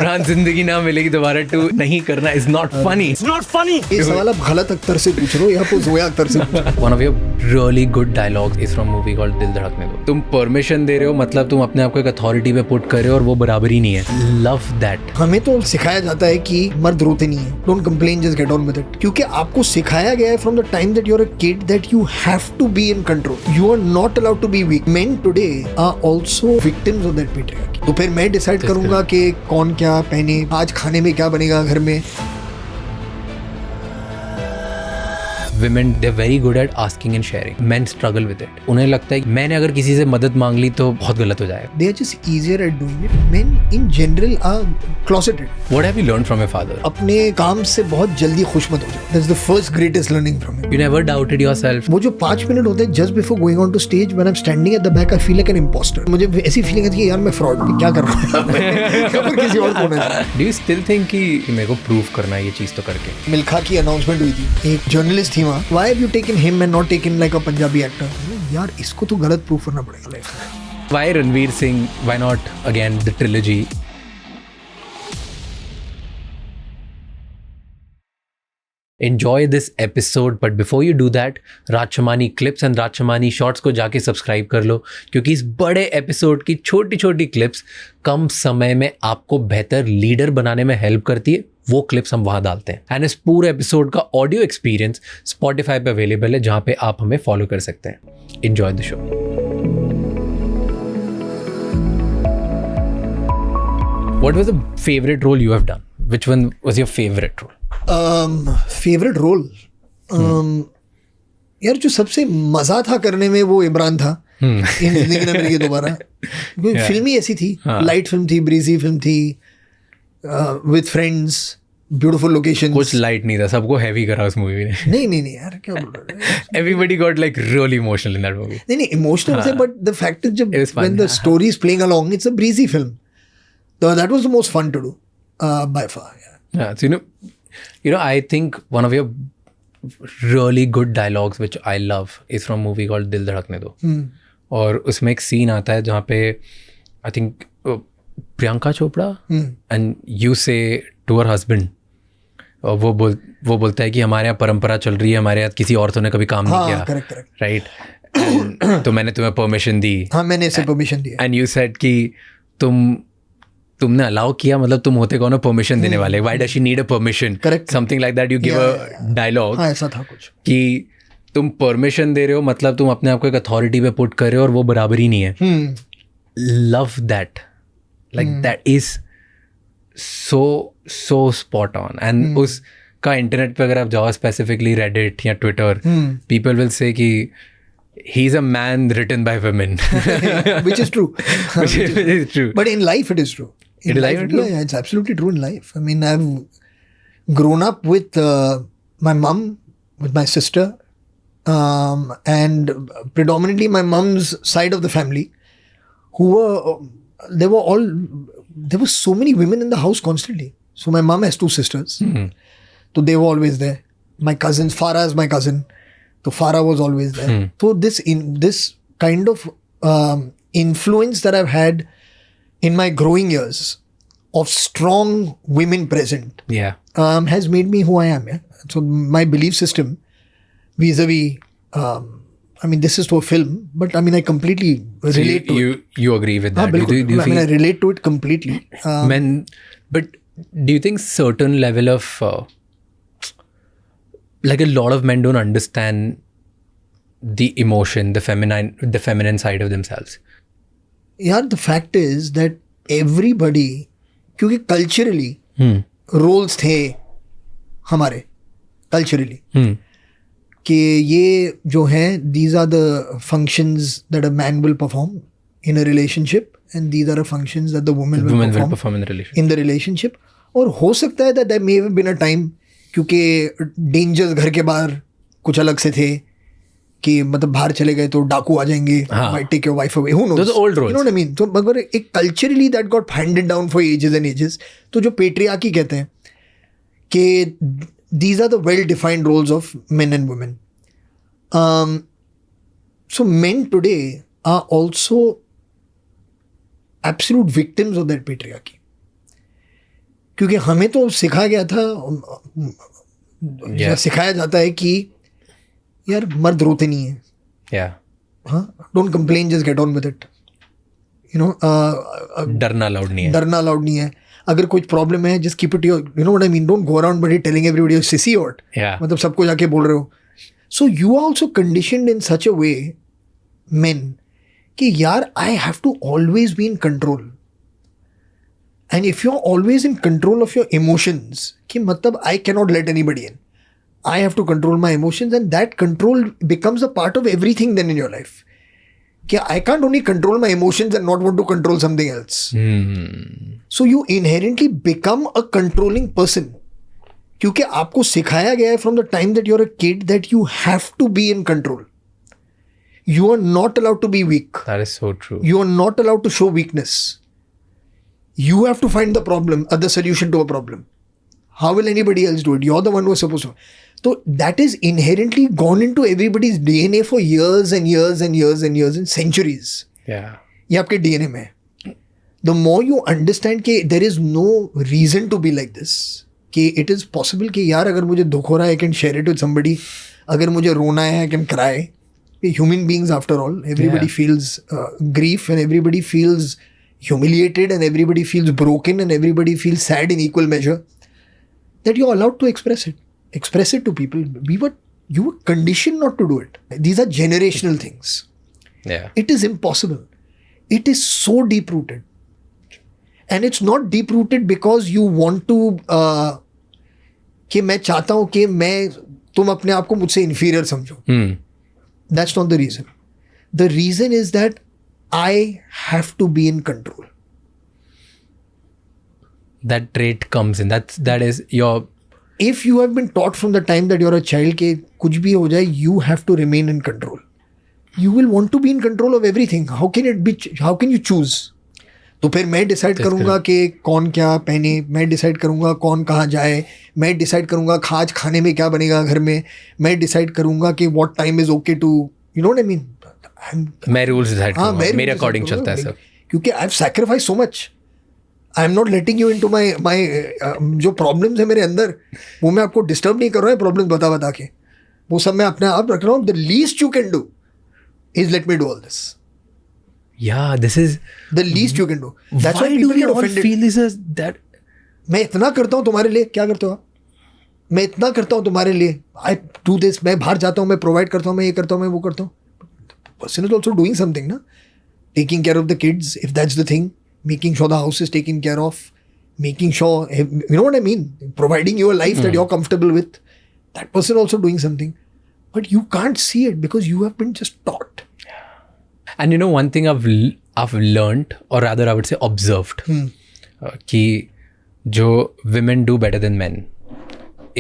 इमरान जिंदगी ना मिलेगी दोबारा टू नहीं करना इज नॉट फनी. ये सवाल आप गलत अख्तर से पूछ रहे हो या फिर जोया अख्तर से पूछ रहे हो? One of your really good dialogues is from movie called दिल धड़कने दो. तुम परमिशन दे रहे हो मतलब तुम अपने आप को एक अथॉरिटी पे पुट कर रहे हो और वो बराबरी नहीं है. Love that. हमें तो सिखाया जाता है कि मर्द रोते नहीं है, don't complain, just get on with it, क्योंकि आपको सिखाया गया है from the time that you are a kid that you have to be in control, you are not allowed to be weak. Men today are also victims of that patriarchy. तो फिर मैं decide करूंगा कि कौन क्या पहने, आज खाने में क्या बनेगा घर में. Women, they're very good at asking and sharing. Men struggle with it. उन्हें लगता है कि मैंने अगर किसी से मदद मांग ली तो बहुत गलत हो जाएगा. They are just easier at doing it. Men in general are closeted. What have you learned from your father? अपने काम से बहुत जल्दी खुश मत हो जाओ. That's the first greatest learning from him. You never doubted yourself. वो जो 5 मिनट होते हैं just before going on to stage, when I'm standing at the back, I feel like an imposter. मुझे ऐसी फीलिंग आती है यार मैं फ्रॉड हूँ, क्या कर रहा हूँ या फिर किसी और को होना चाहिए. Do you still think कि मेरे को प्रूव करना है ये चीज़ तो करके? मिल्खा की अनाउंसमेंट हुई थी, एक जर्नलिस्ट थी वहाँ. Why have you taken him and not taken like a Punjabi actor? यार इसको तो गलत प्रूव करना पड़ेगा लाइफ में. Why Ranveer Singh? Why not again the trilogy? Enjoy this episode, but before you do that, राजशमानी clips and राजशमानी shorts को जाके subscribe कर लो, क्योंकि इस बड़े एपिसोड की छोटी छोटी क्लिप्स कम समय में आपको बेहतर लीडर बनाने में हेल्प करती है. वो क्लिप्स हम वहाँ डालते हैं. एंड इस पूरे एपिसोड का ऑडियो एक्सपीरियंस स्पॉटिफाई पे अवेलेबल है, जहाँ पे आप हमें फॉलो कर सकते हैं. Enjoy the show. What was the favorite role you have done? Which one was your favorite role? Favourite role, यार जो सबसे मजा था करने में वो इमरान था. इन जिंदगी ना मिलेगी दोबारा. फिल्म ही ऐसी थी, लाइट फिल्म थी, ब्रीजी फिल्म थी, विद फ्रेंड्स, ब्यूटीफुल लोकेशंस. कुछ लाइट नहीं था, सबको हैवी करा उस मूवी ने. नहीं यार क्या बोल रहे हो. Everybody got like really emotional in that movie. नहीं इमोशनल से, बट द फैक्ट इज जब It was fun, when the story is playing along, it's a breezy film. So that was the most fun to do by far. Yeah, so you know, I think one of your really good dialogues which I love is from a movie called दिल धड़कने दो. और उसमें एक scene आता है जहाँ पे I think Priyanka Chopra and you say to her husband, और वो बोलता है कि हमारे यहाँ परंपरा चल रही है, हमारे यहाँ किसी औरतों ने कभी काम नहीं किया. करेक्ट. राइट. तो मैंने तुम्हें परमिशन दी. हाँ, मैंने इसे परमिशन दिया. एंड यू सेड कि तुमने अलाउ किया, मतलब तुम होते कौन हो परमिशन देने वाले. Why does she need a permission? Correct. Something like that. You give a dialogue. हाँ, ऐसा था कुछ कि तुम परमिशन दे रहे हो मतलब तुम अपने आप को एक अथॉरिटी पे पुट कर रहे हो और वो बराबरी नहीं है. Love that. Like that is so spot on. And उसका इंटरनेट पे अगर आप जाओ, स्पेसिफिकली रेडिट या ट्विटर, पीपल विल से कि he is a man written by women. which is true. Which is true. But in life it is true. In life true? Yeah, it's absolutely true in life. I mean, I've grown up with my mum, with my sister, and predominantly my mum's side of the family, who were there were so many women in the house constantly. So my mum has 2 sisters. So they were always there. My cousins, Farah is my cousin. So Farah was always there. So this kind of influence that I've had in my growing years of strong women present, has made me who I am. Yeah? So my belief system vis-a-vis, I mean, this is to a film, but I mean, I completely relate to it. You agree with that? Do you I mean, I relate to it completely. But do you think certain level of like a lot of men don't understand the emotion, the feminine side of themselves? Yeah, the fact is that everybody, क्योंकि culturally roles थे हमारे culturally, कि ये जो हैं, these are the functions that a man will perform in a relationship and these are the functions that the woman will perform in the relationship. और हो सकता है that there may have been a time, क्योंकि dangers घर के बाहर कुछ अलग से थे, कि मतलब बाहर चले गए तो डाकू आ जाएंगे, might take your wife away, who knows? Those are old roles. You know what I mean? तो मगर एक culturally that got handed down for ages and ages. तो जो patriarchy कहते हैं कि these are the well defined roles of men and women. So men today are also absolute victims of that patriarchy. क्योंकि हमें तो सिखाया गया था, Yeah. सिखाया जाता है कि यार मर्द रोते नहीं है, Yeah. हाँ, don't complain, just get on with it, you know, डरना अलाउड नहीं है. डरना अलाउड नहीं है. अगर कोई प्रॉब्लम है just keep it your, you know what I mean, don't go around but telling everybody sissy what, Yeah. मतलब सबको जाके बोल रहे हो. So you are also conditioned in such a way, men, कि यार I have to always be in control. And if you are always in control of your emotions, कि मतलब I can not let anybody in, I have to control my emotions, and that control becomes a part of everything then in your life. Yeah, I can't only control my emotions and not want to control something else. So you inherently become a controlling person. क्योंकि आपको सिखाया गया है from the time that you're a kid that you have to be in control. You are not allowed to be weak. That is so true. You are not allowed to show weakness. You have to find the problem, the solution to a problem. How will anybody else do it? You're the one who is supposed to. So that is inherently gone into everybody's DNA for years and years and years and years and centuries. Yeah. ये आपके DNA में है. The more you understand कि there is no reason to be like this, कि it is possible कि यार अगर मुझे दुख हो रहा है I can share it with somebody, अगर मुझे रोना है I can cry. Human beings after all, everybody feels grief and everybody feels humiliated and everybody feels broken and everybody feels sad in equal measure. That you're allowed to express it to people. You were conditioned not to do it. These are generational things. Yeah. It is impossible. It is so deep rooted, and it's not deep rooted because you want to कि मैं चाहता हूँ कि तुम अपने आप को मुझसे inferior समझो. That's not the reason. The reason is that I have to be in control. That trait comes in. That is your. If you have been taught from the time that you're a child कि कुछ भी हो जाए, you have to remain in control. You will want to be in control of everything. How can you choose? तो फिर मैं decide करूंगा कि कौन क्या पहने, मैं डिसाइड करूंगा कौन कहाँ जाए, मैं डिसाइड करूंगा आज खाने में क्या बनेगा घर में, मैं डिसाइड करूंगा कि what time is okay to, you know what I mean? मैं रूल्स डिसाइड हाँ, करूंगा, मेरे rules अकॉर्डिंग decide चलता है करूंगा, सब. क्योंकि I have sacrifice so much. I am not letting you into my जो प्रॉब्लम्स है मेरे अंदर, वो मैं आपको डिस्टर्ब नहीं कर रहा है प्रॉब्लम्स बता के, वो सब मैं अपने आप रख रहा हूँ. The least you can do is let me do all this. Yeah, this is. The least you can do. That's Why why do people we get all offended. feel this as that? मैं इतना करता हूँ तुम्हारे लिए, क्या करते हो आप? मैं इतना करता हूँ तुम्हारे लिए, आई डू दिस, मैं बाहर जाता हूँ, मैं प्रोवाइड करता हूँ, मैं ये करता हूँ, मैं वो करता हूँ. Person is also doing something ना, taking care of the kids if that's the thing, making sure the house is taking care of, making sure, you know what I mean, providing you a life that you're comfortable with. That person also doing something, but you can't see it because you have been just taught. And you know, one thing I've learned, or rather I would say observed, कि जो women do better than men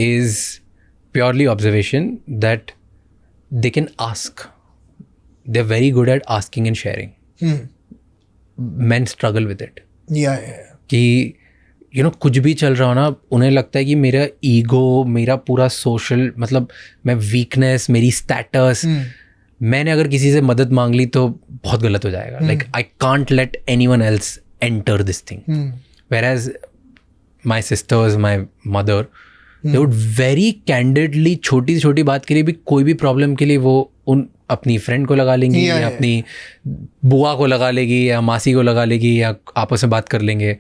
is purely observation, that they can ask. They're very good at asking and sharing. Men struggle with it. Yeah. कि you know, कुछ भी चल रहा हो ना, उन्हें लगता है कि मेरा ईगो, मेरा पूरा सोशल, मतलब मैं वीकनेस, मेरी स्टेटस, मैंने अगर किसी से मदद मांग ली तो बहुत गलत हो जाएगा. Like I can't let anyone else enter this thing. Whereas my sisters, my mother, they would very candidly, छोटी से छोटी बात के लिए भी, कोई भी प्रॉब्लम के लिए वो अपनी फ्रेंड को लगा लेंगी, या अपनी बुआ को लगा लेगी, या मासी को लगा लेगी, या आपस में बात कर लेंगे.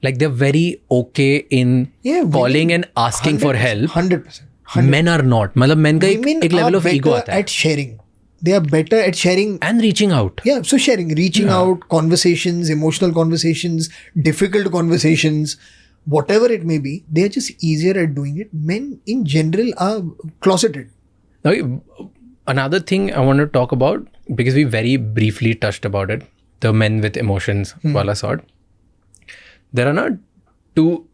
Like they're very okay in calling and asking for help. 100%. Men are not. मतलब men का एक level of ego आता है. At sharing. They are better at sharing and reaching out. Yeah, so reaching out, conversations, emotional conversations, difficult conversations, whatever it may be, they are just easier at doing it. Men in general are closeted. Now, another thing I want to talk about, because we very briefly touched about it, the men with emotions wala sort. There are not two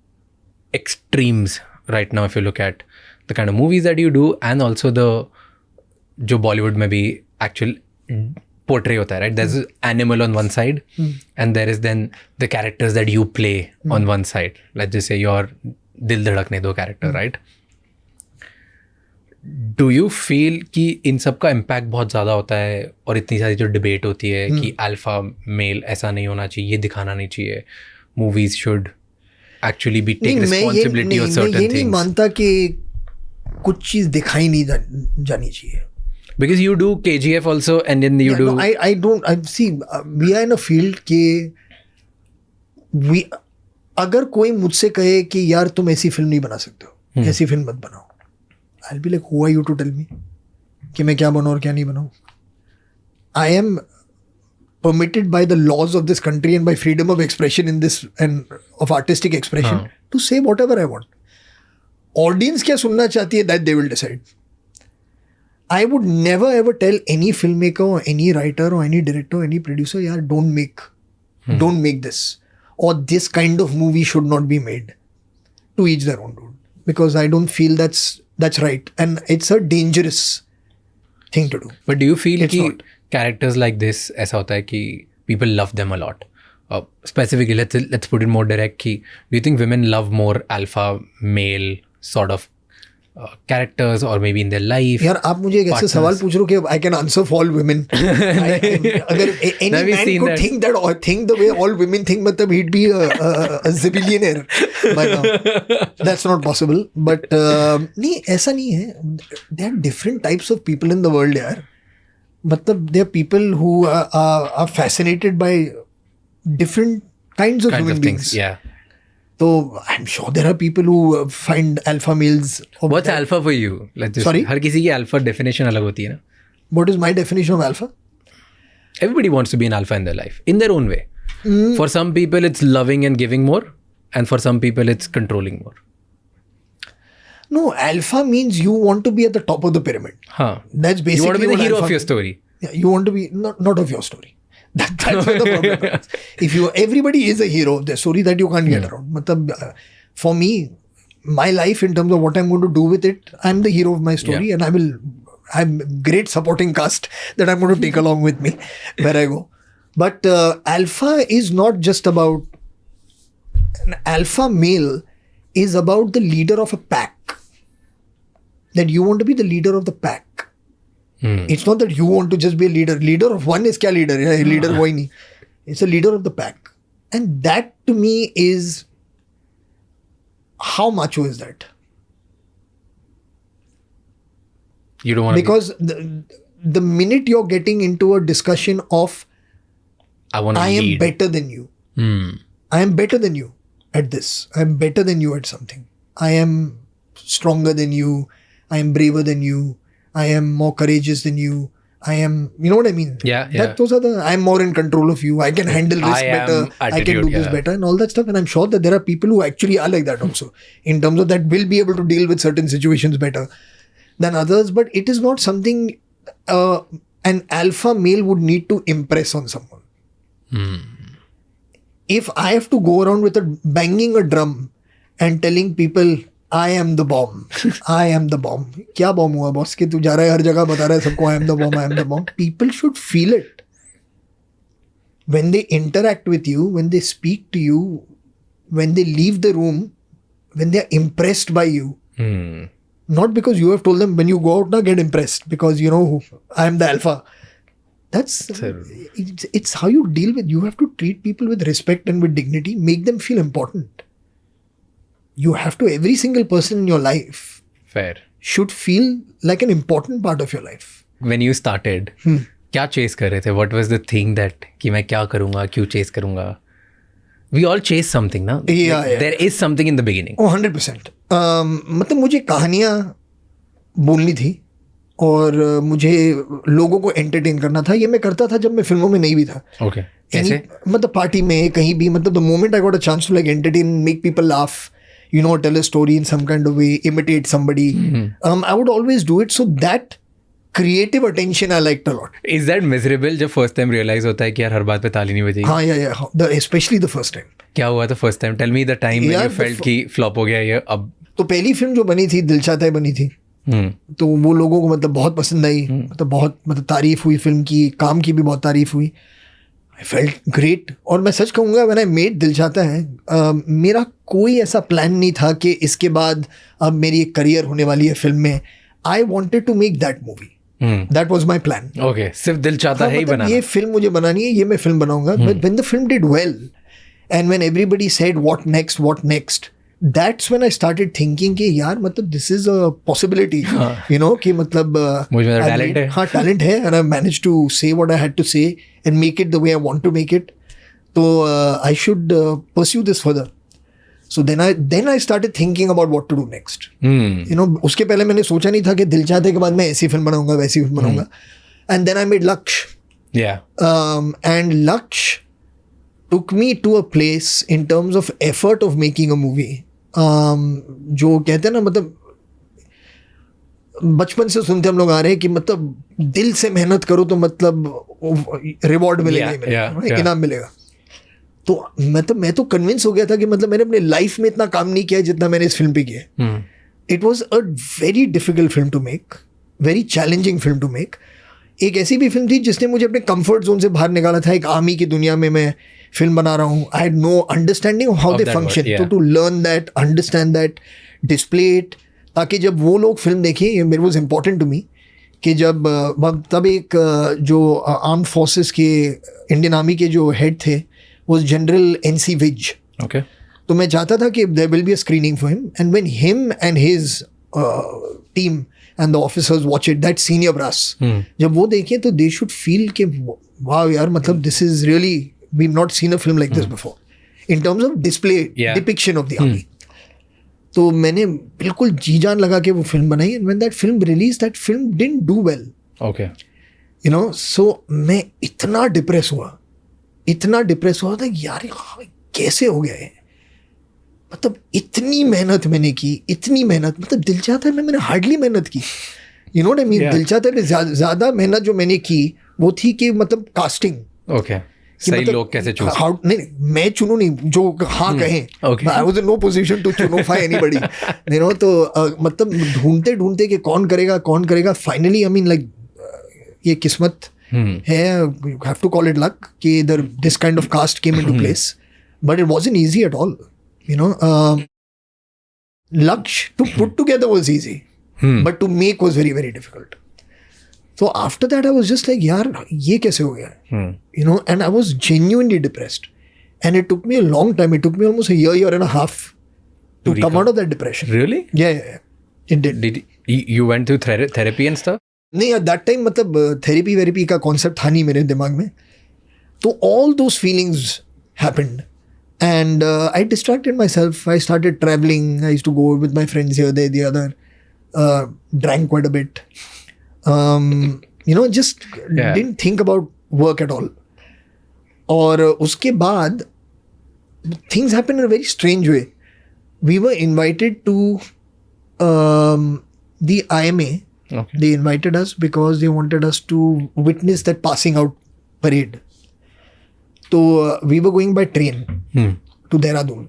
extremes right now if you look at the kind of movies that you do, and also the जो बॉलीवुड में भी actual portray होता है, right? There is animal on one side and there is then the characters that you play on one side. Let's just say your Dil Dhadakne Do character, right? Do you feel कि इन सब का impact बहुत ज़्यादा होता है, और इतनी सारी जो डिबेट होती है कि अल्फा मेल ऐसा नहीं होना चाहिए, ये दिखाना नहीं चाहिए, movies should actually be take नहीं, responsibility of certain मैं ये नहीं things? मानता कि कुछ चीज दिखाई नहीं जानी चाहिए. Because you do KGF also, and then you do. No, I don't. I see. We are in a field के अगर कोई मुझसे कहे कि यार तुम ऐसी फिल्म नहीं बना सकते हो, ऐसी फिल्म मत बनाओ, I'll be like, who are you to tell me कि मैं क्या बनाऊँ और क्या नहीं बनाऊँ? I am permitted by the laws of this country and by freedom of expression in this and of artistic expression to say whatever I want. Audience क्या सुनना चाहती है, that they will decide. I would never ever tell any filmmaker or any writer or any director or any producer, yaar, don't make this, or this kind of movie should not be made. To each their own, dude. Because I don't feel that's right, and it's a dangerous thing to do. But do you feel It's कि not. characters like this ऐसा होता है कि people love them a lot? Specifically, let's put it more direct. कि do you think women love more alpha male sort of characters or maybe in their life? यार आप मुझे एक ऐसे सवाल पूछ रहे हो कि I can answer for all women. अगर any We've man seen could that. think that or think the way all women think, मतलब he'd be a zillionaire by now. That's not possible. But नहीं, ऐसा नहीं है. There are different types of people in the world, यार. मतलब there are people who are fascinated by different kinds of human beings. Things. Yeah. So I'm sure there are people who find alpha males. What's alpha for you? Let's just, Sorry? हर किसी की alpha definition अलग होती है ना. What is my definition of alpha? Everybody wants to be an alpha in their life, in their own way. For some people, it's loving and giving more, and for some people, it's controlling more. No, alpha means you want to be at the top of the pyramid. Huh. That's basically You want to be the what hero alpha of your means. story. Yeah, you want to be not of your story. That's where the problem is. If everybody is a hero of their story that you can't get around. Matlab, for me, my life in terms of what I'm going to do with it, I'm the hero of my story, and I'm great supporting cast that I'm going to take along with me where I go. But alpha is not just about an alpha male is about the leader of a pack. That you want to be the leader of the pack. It's not that you want to just be a leader. Leader of one is kya leader? Leader why nahi. It's a leader of the pack. And that to me is, how macho is that? You don't want to Because the minute you're getting into a discussion of I want to I am lead. better than you. I am better than you at this. I am better than you at something. I am stronger than you. I am braver than you. I am more courageous than you. I am, you know what I mean? Yeah. Those are I am more in control of you. I can handle risk better. I can do this better and all that stuff. And I'm sure that there are people who actually are like that also. In terms of that will be able to deal with certain situations better than others. But it is not something an alpha male would need to impress on someone. If I have to go around with banging a drum and telling people I am the bomb. I am the bomb. क्या bomb हुआ boss कि तू जा रहा है हर जगह बता रहा है सबको I am the bomb. I am the bomb. People should feel it. When they interact with you, when they speak to you, when they leave the room, when they are impressed by you. Not because you have told them when you go out now get impressed because you know I am the alpha. That's it's how you deal with. You have to treat people with respect and with dignity. Make them feel important. You have to, every single person in your life Fair. should feel like an important part of your life. When you started, क्या chase कर रहे थे? What was the thing that कि मैं क्या करूँगा, क्यों chase करूँगा? We all chase something, ना? Yeah. There is something in the beginning. Oh, 100%. मतलब मुझे कहानियाँ बोलनी थी और मुझे लोगों को एंटरटेन करना था. ये मैं करता था जब मैं फिल्मों में नहीं भी था. Okay. कैसे? मतलब पार्टी में कहीं भी, मतलब the moment I got a chance to like entertain, make people laugh, you know, tell a story in some kind of way, imitate somebody. I would always do it. So that creative attention I liked a lot. Is that miserable जब first time realize होता है कि यार हर बात पे ताली नहीं बजेगी? हाँ, yeah. Especially the first time. क्या हुआ था first time? Tell me the time when you felt कि flop हो गया ये अब. तो पहली फिल्म जो बनी थी दिल चाहता है बनी थी. तो वो लोगों को मतलब बहुत पसंद आई. मतलब बहुत तारीफ हुई फिल्म की, काम की भी बहुत तारीफ हुई. I felt great. और मैं सच कहूँगा when I made दिल चाहता है, मेरा कोई ऐसा प्लान नहीं था कि इसके बाद अब मेरी एक करियर होने वाली है फिल्म में. I wanted to make that movie. That was my plan. Okay, सिर्फ दिल चाहता है ही बनाना. ये फिल्म मुझे बनानी है, ये मैं फिल्म बनाऊंगा. But when the film did well And when everybody said what next, that's when I started thinking कि यार मतलब this is a possibility, you know, कि मतलब मुझ में talent है. हाँ talent है, and I managed to say what I had to say and make it the way I want to make it. So I should pursue this further. So then I started thinking about what to do next. You know, उसके पहले मैंने सोचा नहीं था कि दिल चाहते के बाद मैं ऐसी फिल्म बनाऊंगा वैसी फिल्म बनाऊंगा. And then I made Laksh. Yeah. And Laksh took me to a place in terms of effort of making a movie. जो कहते हैं ना मतलब बचपन से सुनते हम लोग आ रहे हैं कि मतलब दिल से मेहनत करो तो मतलब रिवॉर्ड मिलेगा ही मिलेगा, इनाम मिलेगा. तो मैं तो कन्विंस हो गया था कि मतलब मैंने अपने लाइफ में इतना काम नहीं किया जितना मैंने इस फिल्म पे किया. It was a very difficult film to make, very challenging film to make. एक ऐसी भी फिल्म थी जिसने मुझे अपने कंफर्ट जोन से बाहर निकाला था. एक आर्मी की दुनिया में मैं फिल्म बना रहा हूँ. I had no understanding of how they function. तो to learn that, understand that, display it, ताकि जब वो लोग फिल्म देखें, it was important to me कि जब तब एक जो आर्म्ड फोर्सेस के इंडियन आर्मी के जो हेड थे was General N.C. Vij. Okay. तो मैं चाहता था कि there will be a screening for him, and when him and his team and the officers watch it, that senior brass, जब वो देखें तो they should feel कि wow यार मतलब this is really, we've not seen a film like this before in terms of display, depiction of the army. तो मैंने बिल्कुल जी जान लगा के वो फिल्म बनाई, and when that film released, that film didn't do well. Okay. You know, so मैं इतना डिप्रेस हुआ था यार कैसे हो गया है. मतलब इतनी मेहनत मैंने की, इतनी मेहनत, मतलब दिल चाहता है मैंने हार्डली मेहनत की. You know what I mean. दिल चाहता है ज़्यादा मेहनत जो मैंने की वो थी कि मतलब कास्टिंग. ओके. सही लोग कैसे चूज? नहीं मैं चुनूं नहीं, जो हाँ कहें. I was in no position to चुनोफाई एनीबॉडी, यू नो. तो मतलब ढूंढते कि कौन करेगा फाइनली, आई मीन लाइक ये किस्मत है, you have to call it luck कि this kind of cast came into place, but it wasn't easy at all, you know. Laksh to put together was easy, but to make was very very difficult. So after that I was just like यार ये कैसे हो गया, you know, and I was genuinely depressed, and it took me a long time. It took me almost a year and a half to come out of that depression. Really? Yeah. It did. You went through therapy and stuff? नहीं, एट दैट टाइम मतलब therapy का concept था नहीं मेरे दिमाग में. तो all those feelings happened and I distracted myself. I started travelling. I used to go with my friends here there the other, drank quite a bit, you know, just didn't think about work at all. और उसके बाद things happen in a very strange way. We were invited to the IMA. Okay. They invited us because they wanted us to witness that passing out parade. So we were going by train to Dehradun.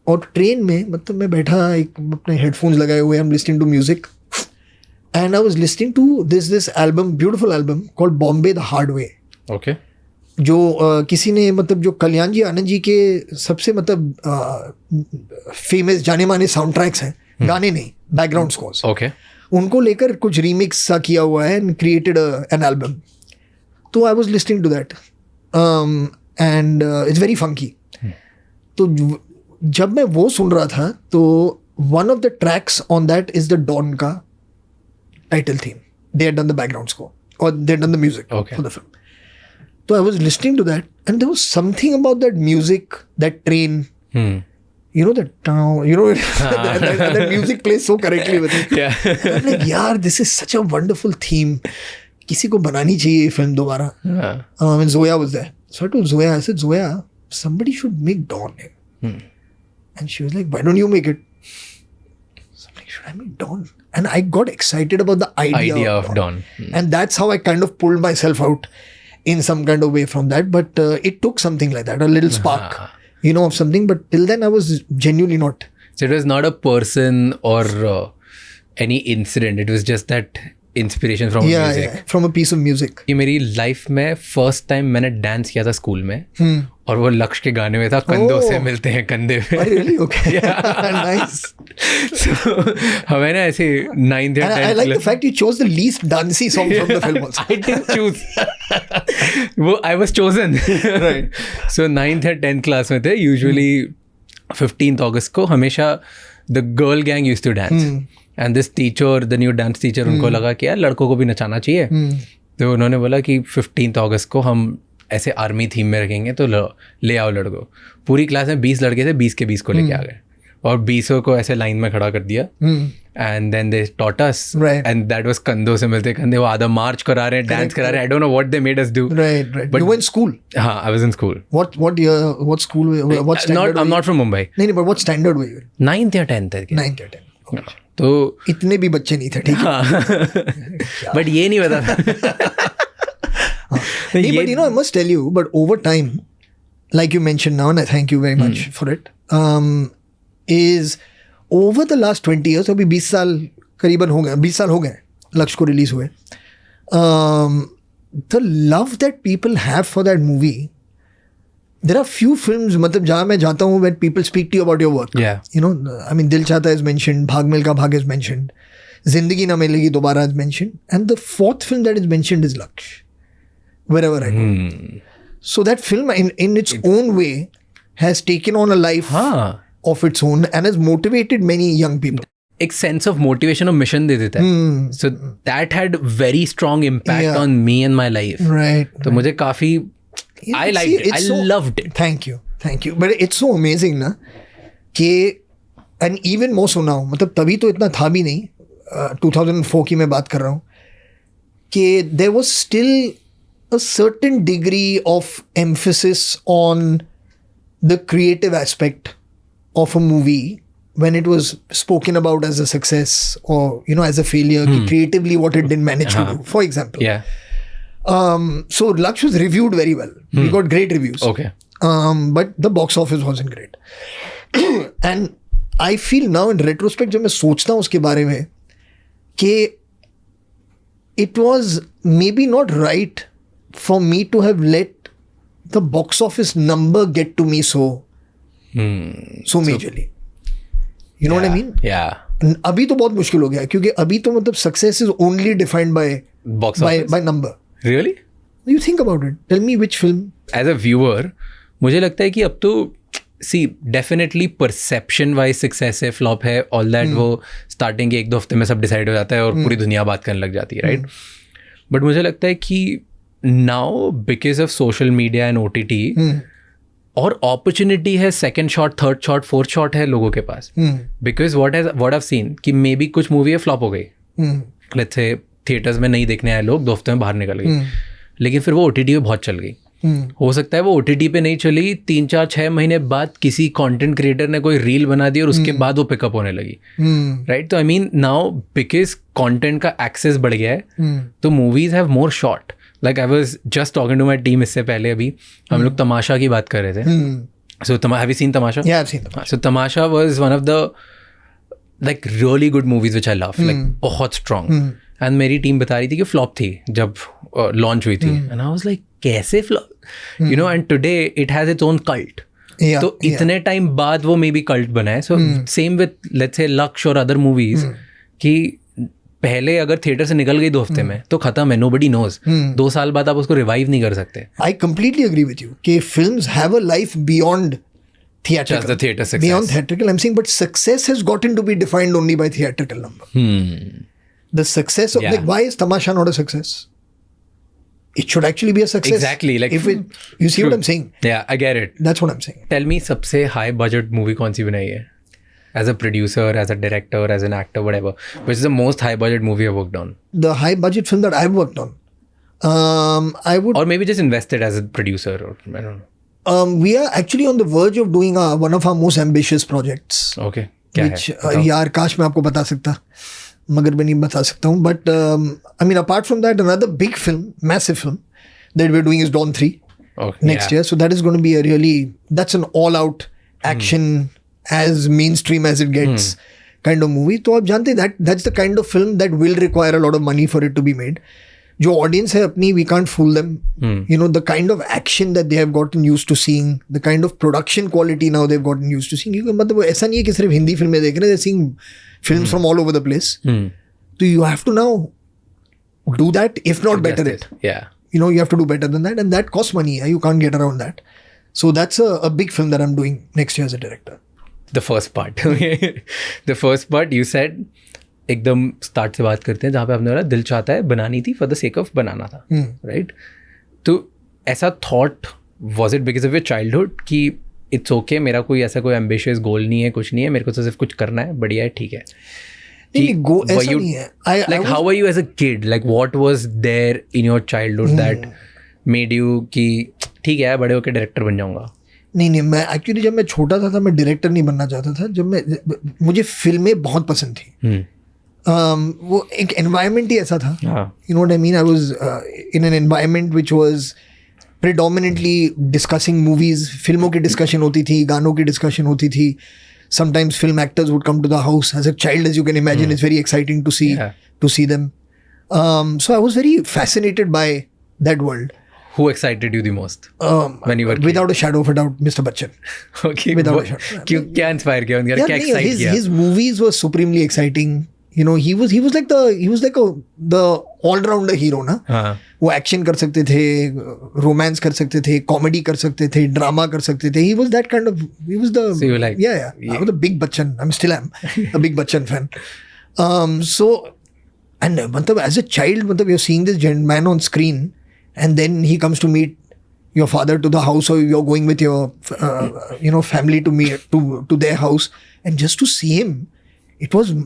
और train में मतलब मैं बैठा एक अपने headphones लगाए हुए, I'm listening to music, and I was listening to this album, beautiful album called Bombay the Hard Way. Okay. जो किसी ने मतलब जो कल्याण जी आनंद जी के सबसे मतलब फेमस जाने माने साउंड ट्रैक्स हैं, गाने नहीं, बैकग्राउंड स्कोर्स. Okay. उनको लेकर कुछ रीमिक्स सा किया हुआ है एंड क्रिएटेड एन एल्बम. तो I was listening to that and it's very funky. तो जब मैं वो सुन रहा था तो one of the tracks on that is the Don का title theme. They had done the background score और they had done the music for the film. तो I was listening to that and there was something about that music, that train. You know that, you know, that music plays so correctly with it. Yeah. I'm like, yaar, this is such a wonderful theme. किसी को बनानी चाहिए ये film दोबारा. And Zoya was there. So I told Zoya, I said, Zoya, somebody should make Dawn. And she was like, why don't you make it? So I'm like, should I make Dawn? And I got excited about the idea of Dawn. And that's how I kind of pulled myself out in some kind of way from that. But it took something like that, a little spark. You know, of something, but till then I was genuinely not. So it was not a person or any incident. It was just that inspiration from music. Yeah, from a piece of music. ये मेरी life में first time मैंने dance किया था school में, और वो लक्ष्य के गाने में था, कंधों से मिलते हैं कंधे पे. Really? Okay. Nice. So हमें ना ऐसे 9th या 10th I like the fact you chose the least dancey song from the film also. I didn't choose. वो I was chosen. Right. So 9th या 10th क्लास में थे. Usually 15th August को हमेशा the girl gang used to dance. And this teacher, the new dance teacher, उनको लगा कि यार लड़कों को भी नचाना चाहिए. तो उन्होंने बोला कि 15th August को हम ऐसे आर्मी थीम में रखेंगे तो ले आओ लड़कों. पूरी क्लास में 20 लड़के थे, 20 के 20 को लेके आ गए और 20 को ऐसे लाइन में खड़ा कर दिया. And then they taught us and that was कंधों से मिलते कंधे. वो आधा मार्च करा रहे हैं, डांस करा रहे हैं. I don't know what they made us do. Right. But you were in school. हाँ, आई was in school. What year? What school? What standard? I'm not from Mumbai. नहीं, but what standard were you in? 9th या 10th है. 9th or 10th. Okay. तो इतने भी बच्चे नहीं थे, ठीक है. हाँ. बट ये नहीं पता. Hey, but you know, I must tell you, but over time, like you mentioned now, and I thank you very much for it, is over the last 20 years, अभी 20 साल करीबन हो गए, 20 साल हो गए लक्ष्य को रिलीज हुए. The love that people have for that movie, there are few films, मतलब जहाँ मैं जाता हूँ when people speak to you about your work. Yeah. You know, I mean, Dil Chahta is mentioned, Bhag Milkha Bhag is mentioned, Zindagi Na Milegi Dobara is mentioned, and the fourth film that is mentioned is Laksh. Wherever I go. So that film in its own way has taken on a life of its own and has motivated many young people. एक sense of motivation और mission दे देता है. So that had very strong impact on me and my life. Right. तो मुझे काफी I like I loved it. Thank you. But it's so amazing ना कि and even more so now, मतलब तभी तो इतना था भी नहीं. 2004 की मैं बात कर रहा हूँ कि there was still a certain degree of emphasis on the creative aspect of a movie when it was spoken about as a success or, you know, as a failure, creatively what it didn't manage to do, for example. Yeah. So Laksh was reviewed very well. We got great reviews. Okay. But the box office wasn't great. And I feel now in retrospect, जब मैं सोचता हूँ उसके बारे में कि it was maybe not right for me to have let the box office number get to me so majorly. You know what I mean? Yeah. अभी तो बहुत मुश्किल हो गया क्योंकि अभी तो मतलब success is only defined by Box office. by number. Really? You think about it. Tell me which film. As a viewer, मुझे लगता है कि अब तो सी डेफिनेटली परसेप्शन वाइज सक्सेस है, फ्लॉप है, ऑल दैट वो स्टार्टिंग के 1-2 हफ्ते में सब डिसाइड हो जाता है और पूरी दुनिया बात करने लग जाती है, राइट. बट मुझे लगता है कि now because of social media and OTT और अपॉर्चुनिटी है, second shot, third shot, fourth shot है लोगों के पास. बिकॉज व्हाट आई सीन कि मे बी कुछ मूवी है फ्लॉप हो गई, लेट्स से थिएटर्स में नहीं देखने आए लोग, 2 हफ्ते में बाहर निकल गई, लेकिन फिर वो OTT पे बहुत चल गई. हो सकता है वो OTT पे नहीं चली, 3-4-6 महीने बाद किसी कंटेंट क्रिएटर ने कोई रील बना दी और उसके बाद वो पिकअप होने लगी, राइट. तो I mean now because content का एक्सेस बढ़ गया है तो movies have more shot. Like I was just talking to my team, इससे पहले अभी हम लोग तमाशा की बात कर रहे थे. So have you seen Tamasha? Yeah, I've seen Tamasha. So Tamasha was one of the like really good movies which I love, like बहुत strong. And मेरी टीम बता रही थी कि फ्लॉप थी जब लॉन्च हुई थी. And I was like कैसे flop, you know, and today it has its own cult. Yeah, तो इतने टाइम बाद वो मे बी कल्ट बना है. So same with let's say लक्ष्य और अदर मूवीज कि पहले अगर थिएटर से निकल गई 2 हफ्ते में तो खत्म है, nobody knows. 2 साल बाद आप उसको रिवाइव नहीं कर सकते. I completely agree with you कि films have a life beyond theatrical. Just the theater success. Beyond theatrical, I'm saying, but success has gotten to be defined only by theatrical number. The success of, like, why is Tamasha not a success? It should actually be a success. Exactly. Like, if it, you see what I'm saying? Yeah, I get it. That's what I'm saying. Tell me, सबसे high budget movie कौन सी बनाई है? As a producer, as a director, as an actor, whatever. Which is the most high budget movie you've worked on? The high budget film that I've worked on. I would. Or maybe just invested as a producer, or I don't know. We are actually on the verge of doing one of our most ambitious projects. Okay. क्या which है? यार काश मैं आपको बता सकता, मगर मैं नहीं बता सकता हूँ. But I mean, apart from that, another big film, massive film that we're doing is Dawn 3 next year. So that is going to be a really, that's an all-out action as mainstream as it gets kind of movie. तो आप जानते हैं that's the kind of film that will require a lot of money for it to be made. जो audience है अपनी, we can't fool them. You know, the kind of action that they have gotten used to seeing, the kind of production quality now they've gotten used to seeing. क्योंकि मतलब ऐसा नहीं है कि सिर्फ हिंदी फिल्में देख रहे हैं, they're seeing films from all over the place. So you have to now do that, if not better it. Yeah. You know, you have to do better than that, and that costs money. You can't get around that. So that's a big film that I'm doing next year as a director. The first part. The first part you said, एकदम start से बात करते हैं जहाँ पे आपने बोला दिल चाहता है बनानी थी फॉर द सेक ऑफ बनाना था, राइट? तो ऐसा thought was it because of your childhood कि इट्स ओके, मेरा कोई ऐसा कोई एम्बिशियस गोल नहीं है, कुछ नहीं है, मेरे को तो सिर्फ कुछ करना है, बढ़िया है, ठीक है? ऐसा नहीं है. Like how were you as a kid? Like what was there in your childhood that made you कि ठीक है बड़े होकर डायरेक्टर बन जाऊंगा? नहीं, मैं एक्चुअली जब मैं छोटा था मैं डायरेक्टर नहीं बनना चाहता था. मुझे फिल्में बहुत पसंद थी. वो एक एनवायरनमेंट ही ऐसा था. You know what I mean? I was in an environment which was predominantly discussing movies. फिल्मों की डिस्कशन होती थी, गानों की डिस्कशन होती थी. Sometimes film actors would come to the house. As a child, as you can imagine, it's very exciting to see them. So I was very fascinated by that world. Who excited you the most when you were kid? Without a shadow of a doubt, Mr. Bachchan. Okay. Without a shadow. क्यों क्या inspire किया उनका? क्या excite किया? His movies were supremely exciting. You know, he was like the all-rounder hero ना. वो action कर सकते थे, रोमांस कर सकते थे, कॉमेडी कर सकते थे, ड्रामा कर सकते थे. He was that kind of. He was the. So you like? Yeah. I was a big Bachchan. I still am a big Bachchan fan. So, and मतलब as a child, मतलब you're seeing this man on screen, and then he comes to meet your father to the house, or you're going with your family to meet to their house, and just to see him, it was.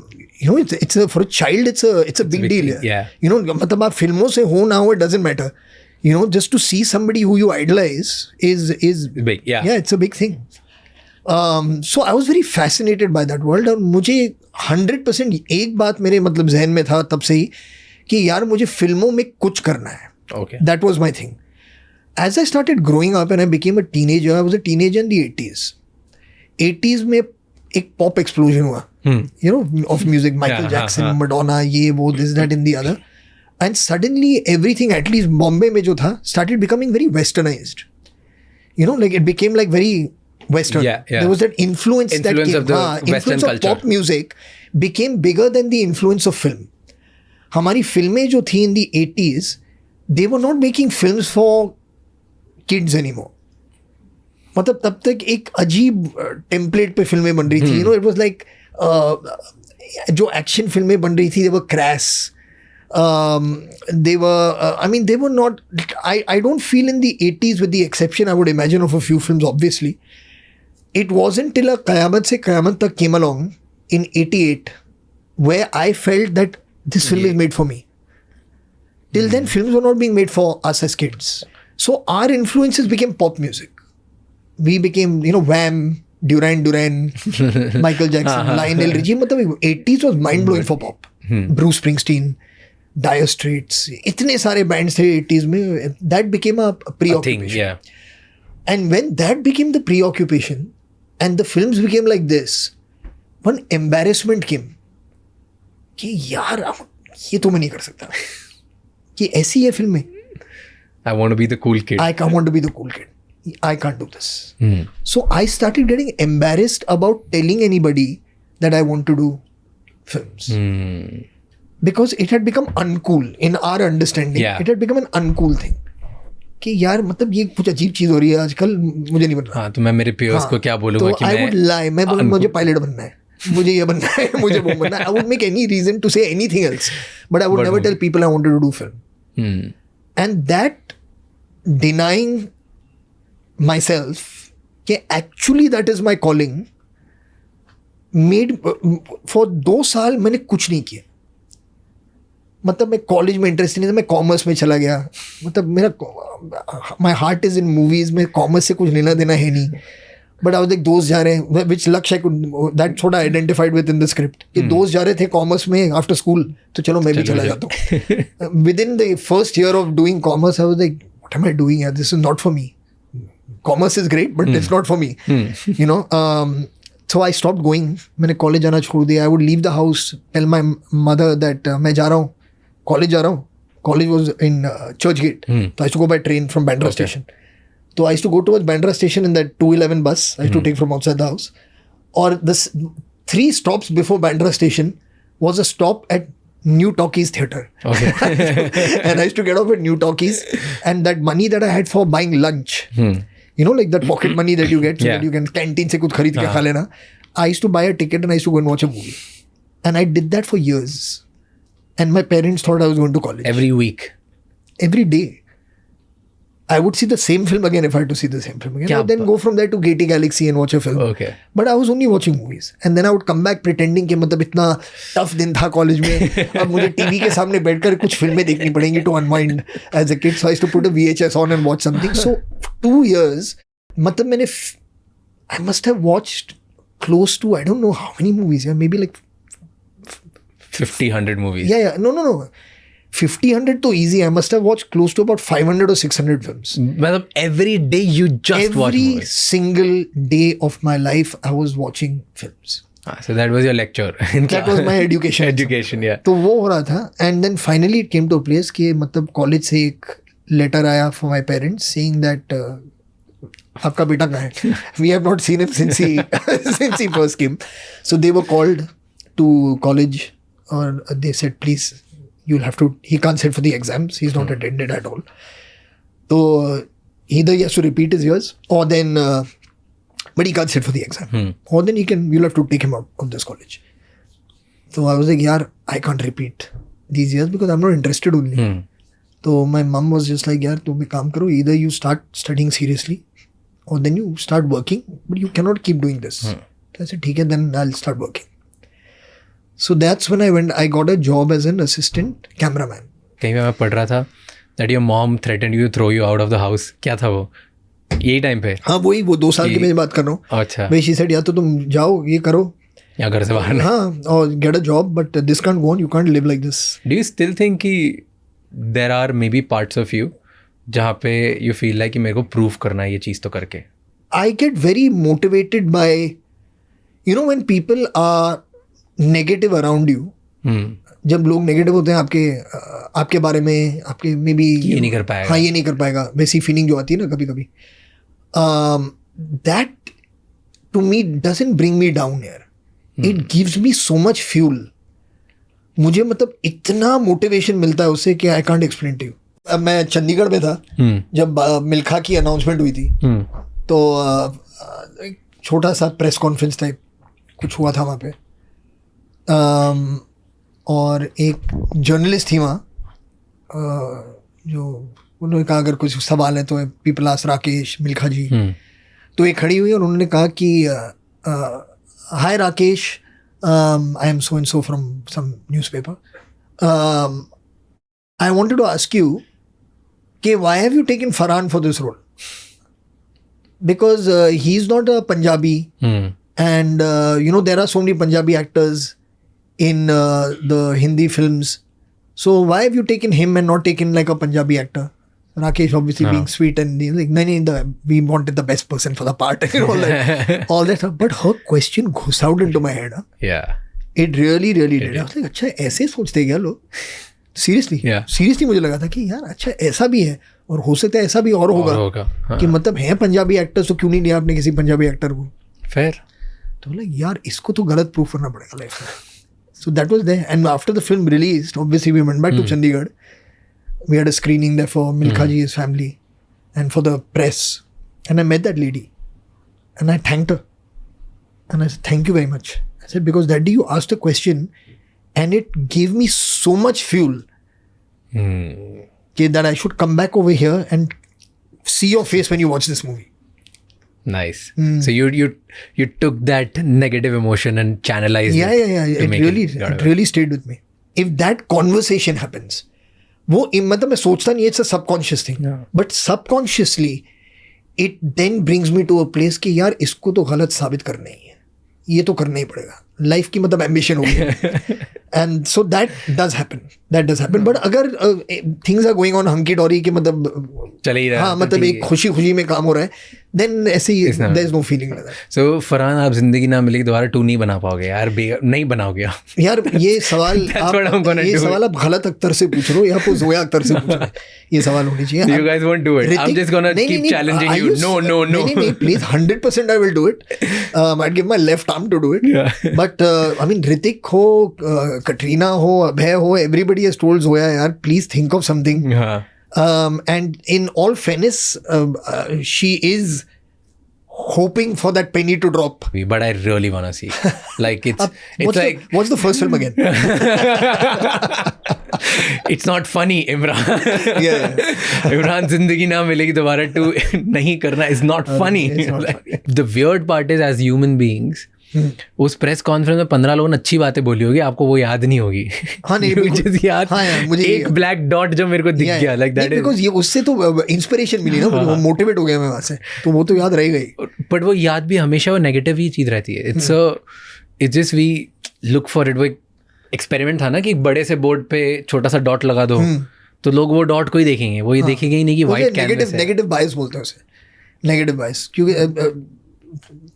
You know, it's for a child, it's a big deal. Yeah. You know, मतलब आप फिल्मों से हो ना हो, it doesn't matter. You know, just to see somebody who you idolize is big. Yeah. Yeah, it's a big thing. So I was very fascinated by that world. और मुझे 100% एक बात मेरे मतलब जहन में था तब से ही कि यार मुझे फिल्मों में कुछ करना है. Okay. That was my thing. As I started growing up and I became a teenager, I was a teenager in the 80s. 80s में एक pop explosion हुआ. You know, of music, Michael Jackson, Madonna, ये वो, this, that, and the other. And suddenly everything, at least Bombay में जो था, started becoming very westernized. You know, like it became like very Western. Yeah. There was that influence that came. Of the Western influence culture. of pop music became bigger than the influence of film. हमारी फिल्में जो थी in the 80s, they were not making films for kids anymore. मतलब तब तक एक अजीब template पे फिल्में बन रही थी. You know, it was like जो एक्शन फिल्में बन रही थी, they were crass. They were, I mean, they were not. I don't feel in the 80s, with the exception, I would imagine, of a few films, obviously. It wasn't till Qayamat Se Qayamat Tak came along in 88 where I felt that this film is made for me. Till then, films were not being made for us as kids. So our influences became pop music. We became, you know, Wham, Duran Duran, Michael Jackson, Lionel Richie. मतलब 80s was mind blowing for pop. Bruce Springsteen, Dire Straits, इतने सारे bands थे 80s में. That became a preoccupation. Thing, yeah. And when that became the preoccupation, and the films became like this, one embarrassment came. कि यार ये तो मैं नहीं कर सकता. कि ऐसी है फिल्में. I want to be the cool kid. I want to be the cool kid. I can't do this. So I started getting embarrassed about telling anybody that I want to do films. Because it had become uncool in our understanding. Yeah. It had become an uncool thing. कि यार मतलब ये कुछ अजीब चीज हो रही है आजकल, मुझे नहीं बनना. हाँ, तो मैं मेरे peers को क्या बोलूँगा कि I would lie. मैं बोलूँ मुझे पायलट बनना है, मुझे ये बनना है, मुझे वो बनना है. I would make any reason to say anything else, but I would never tell people I wanted to do film. And that denying myself कि actually that is my calling made for 2 साल मैंने कुछ नहीं किया. मतलब मैं college में interest नहीं था, मैं कॉमर्स में चला गया. मतलब मेरा my heart is in movies में, कॉमर्स से कुछ लेना देना है नहीं. बट आई वाज लाइक दोस्त जा रहे हैं, विच लक्ष्य दैट थोड़ा identified with in the script कि दोस्त जा रहे थे कॉमर्स में आफ्टर स्कूल, तो चलो मैं भी चला जाता हूँ. Within the first year of doing commerce I was like what am I doing, this is not for me. Commerce is great but it's not for me, you know. So I stopped going. मैंने college जाना छोड़ दिया. I would leave the house, tell my mother that मैं जा रहा हूँ, college जा रहा हूँ, college was in Churchgate. So I used to go by train from Bandra station. So I used to go towards Bandra station in that 211 bus I used to take from outside the house. Or this 3 stops before Bandra station was a stop at New Talkies Theatre. Okay. And I used to get off at New Talkies, and that money that I had for buying lunch, you know, like that pocket money that you get so that you can canteen se kuch kharid ke kha lena. I used to buy a ticket and I used to go and watch a movie. And I did that for years. And my parents thought I was going to college. Every week. Every day. I would see the same film again if I had to see the same film again. And then go from there to Gatey Galaxy and watch a film. Okay. But I was only watching movies. And then I would come back pretending कि मतलब इतना tough दिन था college में अब मुझे TV के सामने बैठकर कुछ फिल्में देखनी पड़ेंगी to unwind as a kid. So I used to put a VHS on and watch something. So 2 years मतलब मैंने I must have watched close to I don't know how many movies. Yeah, maybe like 50-100 movies. Yeah. No. 50-100 to easy. I must have watched close to about 500 or 600 films. Well, every day you just watch Every movies. single day of my life, I was watching films. So that was your lecture. That was my education. Education, yeah. तो वो हो रहा था. And then finally it came to a place कि मतलब college से एक letter आया for my parents saying that आपका बेटा कहाँ है? We have not seen him since he first came. So they were called to college, or they said, please, you'll have to, he can't sit for the exams. He's not attended at all. So either he has to repeat his years, or then, but he can't sit for the exam. Or then you'll have to take him out of this college. So I was like, yaar, I can't repeat these years because I'm not interested only. So my mom was just like, yaar, tum ek kaam karo, either you start studying seriously, or then you start working, but you cannot keep doing this. So I said, okay, then I'll start working. So that's when I got a job as an assistant cameraman. कहीं पे मैं पढ़ रहा था that your mom threatened you to throw you out of the house. क्या था वो? यही टाइम पे? हाँ वही, वो 2 साल की मैं बात कर रहा हूँ. अच्छा. भाई she said, या तो तुम जाओ ये करो, या घर से बाहर. हाँ, और get a job, but this can't go on. You can't live like this. Do you still think कि there are maybe parts of you जहाँ पे you feel like कि मेरे को prove करना है ये चीज़ तो करके? I get very motivated by, you know, when people are negative around you. जब लोग नेगेटिव होते हैं आपके बारे में, आपके मे बी ये नहीं कर पाएगा, हाँ ये नहीं कर पाएगा, वैसी फीलिंग जो आती है ना कभी कभी, that to me doesn't bring me down यार. It gives me so much fuel. मुझे मतलब इतना मोटिवेशन मिलता है उससे कि I can't explain to you. अब मैं चंडीगढ़ में था जब मिल्खा की अनाउंसमेंट हुई थी, तो एक छोटा सा प्रेस कॉन्फ्रेंस टाइप कुछ हुआ था वहाँ पे, और एक जर्नलिस्ट थी वहाँ, जो उन्होंने कहा अगर कुछ सवाल है तो पीपल आस्क राकेश मिल्खा जी. तो एक खड़ी हुई और उन्होंने कहा कि hi Rakesh, I am so and so from some newspaper, I wanted to ask you कि why have you taken Farhan for this role, because he is not a Punjabi, and you know there are so many Punjabi actors in the Hindi films, so why have you taken him and not taken like a Punjabi actor? Rakesh obviously being sweet and he's like, no, we wanted the best person for the part, you know, like all that stuff. But her question goes out into my head. Yeah, it really did. I was like, अच्छा ऐसे सोचते क्या लोग? Seriously मुझे लगा था कि यार अच्छा ऐसा भी है, और हो सकता है ऐसा भी और होगा. कि मतलब है पंजाबी एक्टर, तो क्यों नहीं लिया आपने किसी पंजाबी एक्टर को? Fair. तो लाइक यार इसको तो गलत प्रूफ करना पड़ेगा लाइफ में. So that was there, and after the film released obviously we went back to Chandigarh. We had a screening there for Milkha ji his family and for the press, and I met that lady and I thanked her and I said thank you very much. I said because that day you asked a question and it give me so much fuel that I should come back over here and see your face when you watch this movie. Nice. So you took that negative emotion and channelized it. Yeah. It really stayed with me. If that conversation happens, वो मतलब मैं सोचता नहीं, it's a subconscious thing. But subconsciously, it then brings me to a place कि यार इसको तो गलत साबित करना ही है, ये तो करना ही पड़ेगा. लाइफ की मतलब एम्बिशन होगी. And so that does happen. But अगर things are going on hunky डोरी के मतलब चल ही रहा है, हाँ मतलब एक खुशी में काम हो रहा है, then ऐसे ही It's not. there is no feeling like that. So Farhan, आप जिंदगी ना मिलेगी दोबारा 2 नहीं बना पाओगे यार, नहीं बनाओगे आप. यार ये सवाल That's what I'm gonna ये do. सवाल आप गलत अख्तर से पूछ रहे हो या फिर जोया अख्तर से पूछ रहे हो. ये सवाल होनी चाहिए. You guys won't do it. I'm just gonna keep challenging you. No. नहीं, please, 100% I will do it. I'd give my left arm to do it. Yeah. But I mean, Hrithik हो, Katrina हो, Abhay हो, everybody has told Zoya, यार, please think of something. हाँ. And in all fairness, she is hoping for that penny to drop. But I really wanna see. Like What's the first film again? It's not funny, Imran. Yeah. Imran, जिंदगी ना मिलेगी दोबारा 2 नहीं करना is not funny. it's not funny. The weird part is, as human beings, उस press conference में 15 लोगों ने अच्छी बातें बोली होगी, आपको वो याद नहीं होगी. हाँ, नहीं, मुझे याद, हाँ, यार, मुझे एक ब्लैक डॉट जो मेरे को दिख गया, like that. Because ये उससे तो इंस्पिरेशन मिली ना, मुझे मोटिवेट हो गया मैं वहाँ से, तो वो तो याद रहेगा ही. बट वो याद भी हमेशा वो नेगेटिव ही चीज़ रहती है. It's just we look for it. वो एक एक्सपेरिमेंट था ना कि बड़े से बोर्ड पे छोटा सा डॉट लगा दो, तो लोग वो डॉट को ही देखेंगे, वो ये देखेंगे ही नहीं कि व्हाइट कैनवस है. नेगेटिव बायस बोलते हैं उसे, नेगेटिव बायस. क्योंकि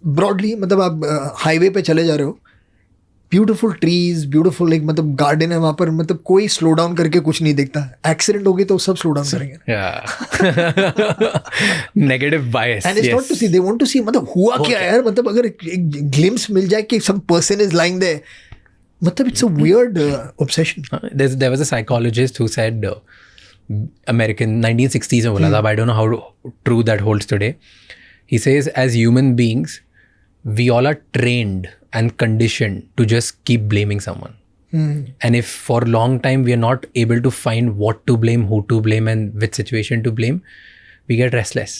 ब्रॉडली मतलब आप हाईवे पे चले जा रहे हो, ब्यूटीफुल ट्रीज, ब्यूटीफुल एक मतलब गार्डन है वहाँ पर, मतलब कोई स्लो डाउन करके कुछ नहीं देखता. एक्सीडेंट हो गई तो सब स्लो डाउन करेंगे. Negative bias. And it's not to see, they want to see मतलब हुआ क्या यार, मतलब अगर एक ग्लिम्स मिल जाए कि some person is lying there, मतलब it's a weird obsession. There was a psychologist who said, American 1960s में बोला था, I don't know how true that holds today. He says, as human beings, we all are trained and conditioned to just keep blaming someone. And if for a long time we are not able to find what to blame, who to blame, and which situation to blame, we get restless.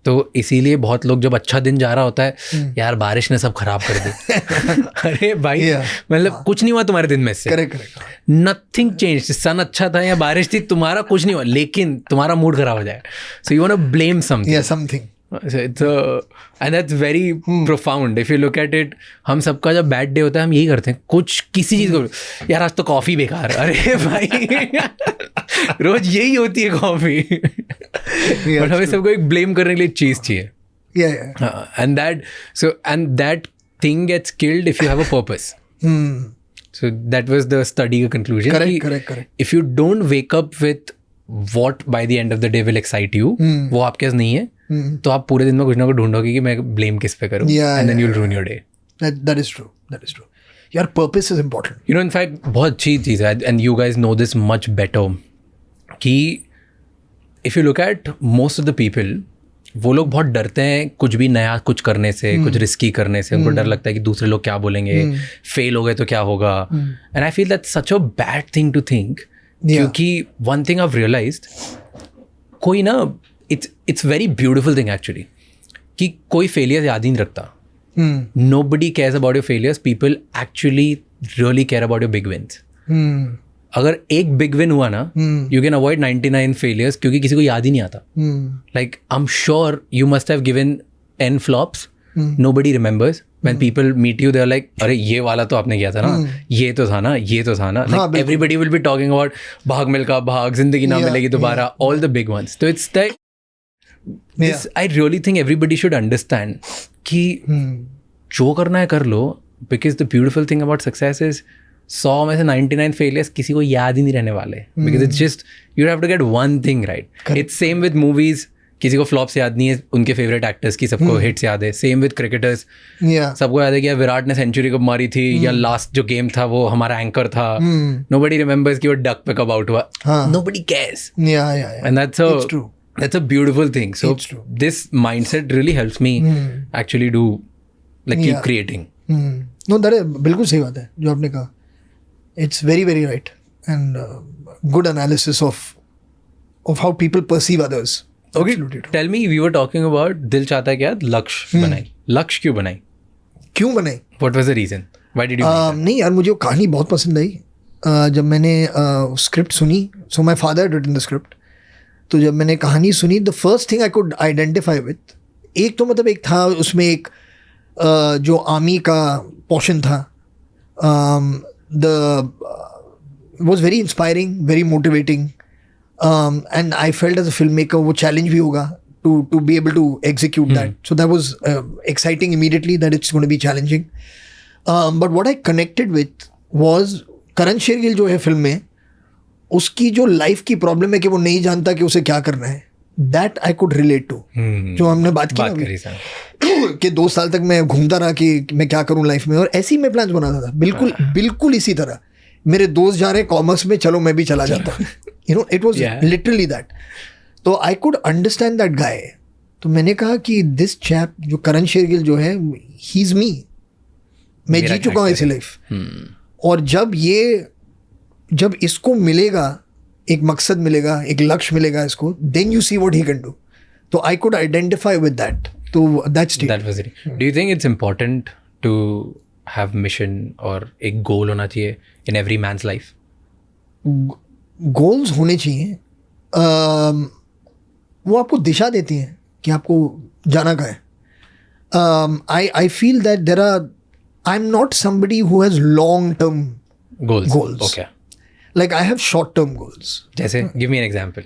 तो इसीलिए बहुत लोग जब अच्छा दिन जा रहा होता है, यार बारिश ने सब खराब कर दी. अरे भाई, मतलब कुछ नहीं हुआ तुम्हारे दिन में से. करेक्ट. Nothing change. सन अच्छा था या बारिश थी, तुम्हारा कुछ नहीं हुआ, लेकिन तुम्हारा मूड खराब हो जाए. So you want to blame something. So and that's very profound. If you look at it, हम सबका जब बैड डे होता है हम यही करते हैं, कुछ किसी चीज़ को, यार आज तो कॉफ़ी बेकार. अरे भाई रोज यही होती है कॉफ़ी. बट हमें सबको एक ब्लेम करने के लिए चीज़ चाहिए. And that thing gets killed if you have a purpose. So that was the study conclusion. Correct. If you don't wake up with what by the end of the day will excite you, वो आपके पास नहीं है, तो आप पूरे दिन में कुछ ना कुछ ढूंढोगे कि मैं ब्लेम किस पे करूँ, and then you'll ruin your day. That is true. Your purpose is important. You know, in fact, बहुत अच्छी चीज़ है, and you guys know this much better, कि if you look at most of the people, वो लोग बहुत डरते हैं कुछ भी नया कुछ करने से, कुछ रिस्की करने से. उनको डर लगता है कि दूसरे लोग क्या बोलेंगे, फेल हो गए तो क्या होगा. And I feel that's such a bad thing to think. क्योंकि one thing I have realised, कोई ना, it's very beautiful thing actually, कि कोई फेलियर याद ही नहीं रखता. Nobody cares about your failures. People actually really care about your big wins. अगर एक बिग विन हुआ ना, you can avoid 99 failures, क्योंकि किसी को याद ही नहीं आता. Like I'm sure you must have given 10 flops. Nobody remembers. When people meet you, they're like, अरे ये वाला तो आपने किया था ना, ये तो था ना, ये तो था ना. Like everybody will be talking about भाग मिल्खा भाग, जिंदगी ना मिलेगी दोबारा, all the big ones. So it's like this, I really think everybody should understand कि जो करना है कर लो. Because the beautiful thing about success is 100 में से 99 failures किसी को याद ही नहीं रहने वाले. Because it's just, you have to get one thing right. Correct. It's same with movies. किसी को फ्लॉप्स याद नहीं है उनके फेवरेट एक्टर्स की, सबको हिट्स याद है. सेम विद क्रिकेटर्स, सबको याद है कि विराट ने सेंचुरी कब मारी थी, या लास्ट जो गेम था वो हमारा एंकर था. नोबडी रिमेंबर्स कि वो डक पे कब आउट हुआ. Nobody cares. And that's a beautiful thing. So this mindset really helps me actually do, like, keep creating. No, that is बिल्कुल सही बात है जो आपने कहा. It's very very right and good analysis of how people perceive others. Okay, tell me, we were talking about दिल चाहता है क्या, लक्ष्य बनाई. लक्ष्य क्यों बनाई? क्यों बनाई? What was the reason? Why did you? नहीं यार, मुझे वो कहानी बहुत पसंद आई. जब मैंने स्क्रिप्ट सुनी, so my father had written the script. तो जब मैंने कहानी सुनी, the first thing I could identify with, एक तो मतलब एक था उसमें एक जो आर्मी का पोर्शन था, was very inspiring, very motivating, and I felt as a filmmaker वो challenge भी होगा, to be able to execute that. So that was exciting immediately that it's going to be challenging. But what I connected with was करण शेरगिल जो है film में, उसकी जो life की problem है कि वो नहीं जानता कि उसे क्या करना है, that I could relate to. जो हमने बात की कि 2 साल तक मैं घूमता रहा कि मैं क्या करूं लाइफ में, और ऐसे ही मैं प्लान्स बनाता था. बिल्कुल इसी तरह मेरे दोस्त जा रहे हैं कॉमर्स में, चलो मैं भी चला जाता. It was literally that. तो I could understand that guy. तो मैंने कहा कि दिस चैप जो करण शेरगिल जो है, ही इज मी. मैं जी चुका हूँ ऐसी लाइफ. और जब इसको मिलेगा, एक मकसद मिलेगा, एक लक्ष्य मिलेगा इसको, then you see what he can do. तो I could identify with that. तो that's it. That was it. Do you think it's important to have mission और एक गोल होना चाहिए in every man's life? Goals होने चाहिए. वो आपको दिशा देती हैं कि आपको जाना कहाँ है. I feel that there are, I am not somebody who has long term goals. Okay. Like I have short term goals. जैसे give me an example.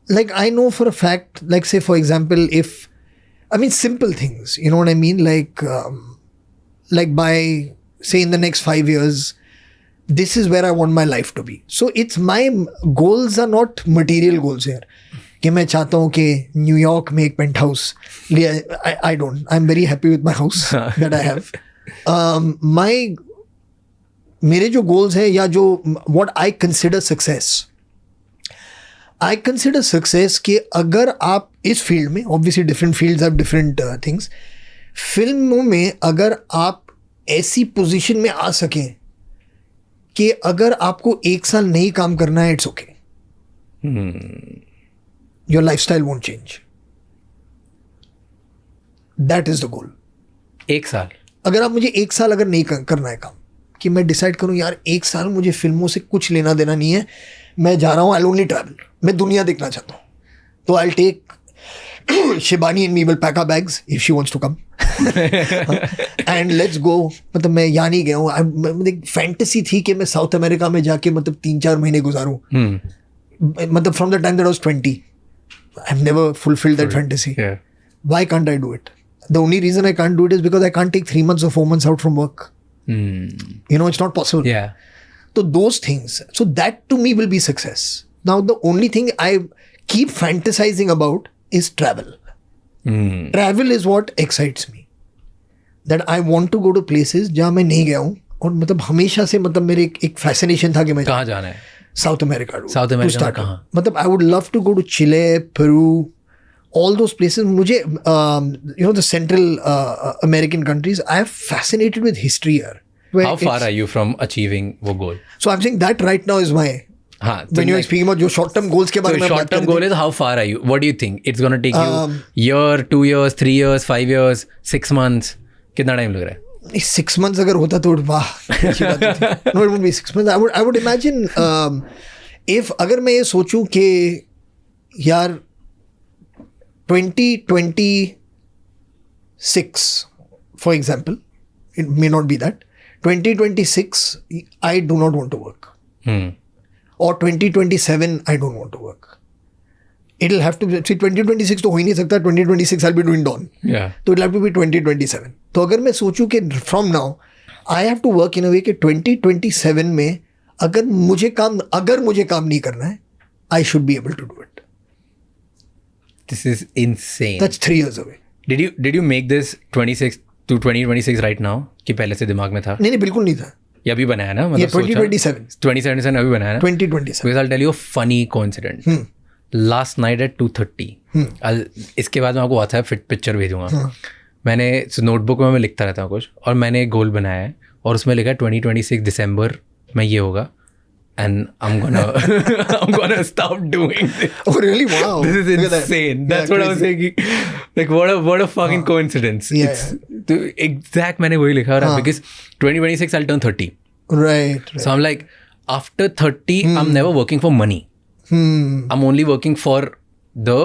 Like I know for a fact, like say for example, simple things, you know what I mean? Like by say in the next 5 years, this is where I want my life to be. So it's my goals are not material goals here. कि मैं चाहता हूँ कि New York में एक paint house लिया. I don't. I'm very happy with my house that I have. मेरे जो गोल्स हैं या जो व्हाट आई कंसिडर सक्सेस कि अगर आप इस फील्ड में, obviously different fields have different things, फिल्मों में अगर आप ऐसी पोजीशन में आ सकें कि अगर आपको 1 साल नहीं काम करना है, it's okay, your lifestyle won't change. That is the goal. 1 साल अगर आप मुझे 1 साल अगर नहीं करना है काम, कि मैं डिसाइड करूं यार 1 साल मुझे फिल्मों से कुछ लेना देना नहीं है, मैं जा रहा हूँ, आई ओनली ट्रैवल, मैं दुनिया देखना चाहता हूँ, तो I take Shibani and me will pack our bags if she wants to come and let's go. मतलब मैं यहाँ नहीं गया हूँ. एक फैंटेसी थी कि मैं साउथ अमेरिका में जाके 3-4 महीने गुजारूँ. मतलब from the time that I was 20 I have never fulfilled that fantasy. Why can't I do it? The only reason I can't do it is because I can't take 3 months or 4 months out from work. It's not possible. Yeah. So those things, so that to me will be success. Now the only thing I keep fantasizing about is travel. Travel is what excites me. That I want to go to places जहाँ मैं नहीं गया हूँ, और मतलब हमेशा से मेरे एक fascination था कि मैं कहाँ जाना है. South America. South America में कहाँ? मतलब I would love to go to Chile, Peru, all those places. मुझे the Central American countries, I am fascinated with history here. How far are you from achieving वो goal? So I'm saying that right now is my. हाँ. When you're speaking about जो short term goals के बारे में. So short term goal is how far are you? What do you think? It's gonna take you year, 2 years, 3 years, 5 years, 6 months. कितना time लग रहा है? 6 months अगर होता तो वाह. No, it would be 6 months. I would imagine if अगर मैं ये सोचूं कि यार 2026, for example, it may not be that. 2026, I do not want to work. Or 2027, I don't want to work. It'll have to be, see, 2026 तो हो ही नहीं सकता. 2026 I'll be doing Dawn. Yeah. तो it'll have to be 2027. तो अगर मैं सोचूं कि from now, I have to work in a way कि 2027 में अगर मुझे काम नहीं करना है, I should be able to do it. This is insane. That's 3 years away. Did you make this 26 to 2026 right now? कि पहले से दिमाग में था? नहीं बिल्कुल नहीं था. ये अभी बनाया ना? मतलब 2027. 2027 अभी बनाया ना? 2027. Because I'll tell you a funny coincidence. Last night at 2:30. इसके बाद मैं आपको WhatsApp पिक्चर भेजूंगा. मैंने नोटबुक में मैं लिखता रहता हूँ कुछ, और मैंने एक गोल बनाया है और उसमें लिखा है 2026 दिसंबर में ये होगा. And I'm gonna stop doing this. Oh really? Wow. This is insane. That's what I was saying. Like what a fucking coincidence. Yeah. तो exact मैंने वही लिखा रहा because 2026 I'll turn 30. Right. So I'm like, after 30 I'm never working for money. I'm only working for the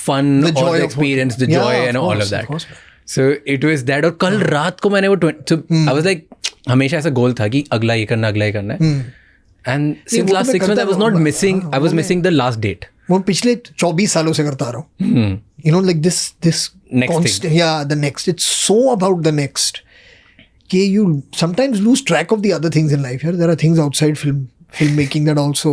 fun or the experience, the joy and all of that. So it was that. और कल रात को मैंने वो so I was like, हमेशा ऐसा गोल था कि अगला ये करना है. And since last 6 months I was not missing, I was missing the last date. वो पिछले 24 सालों से करता आ रहा हूँ. You know, like this Next constant, thing. yeah, the next. It's so about the next. कि you sometimes lose track of the other things in life. There are things outside filmmaking that also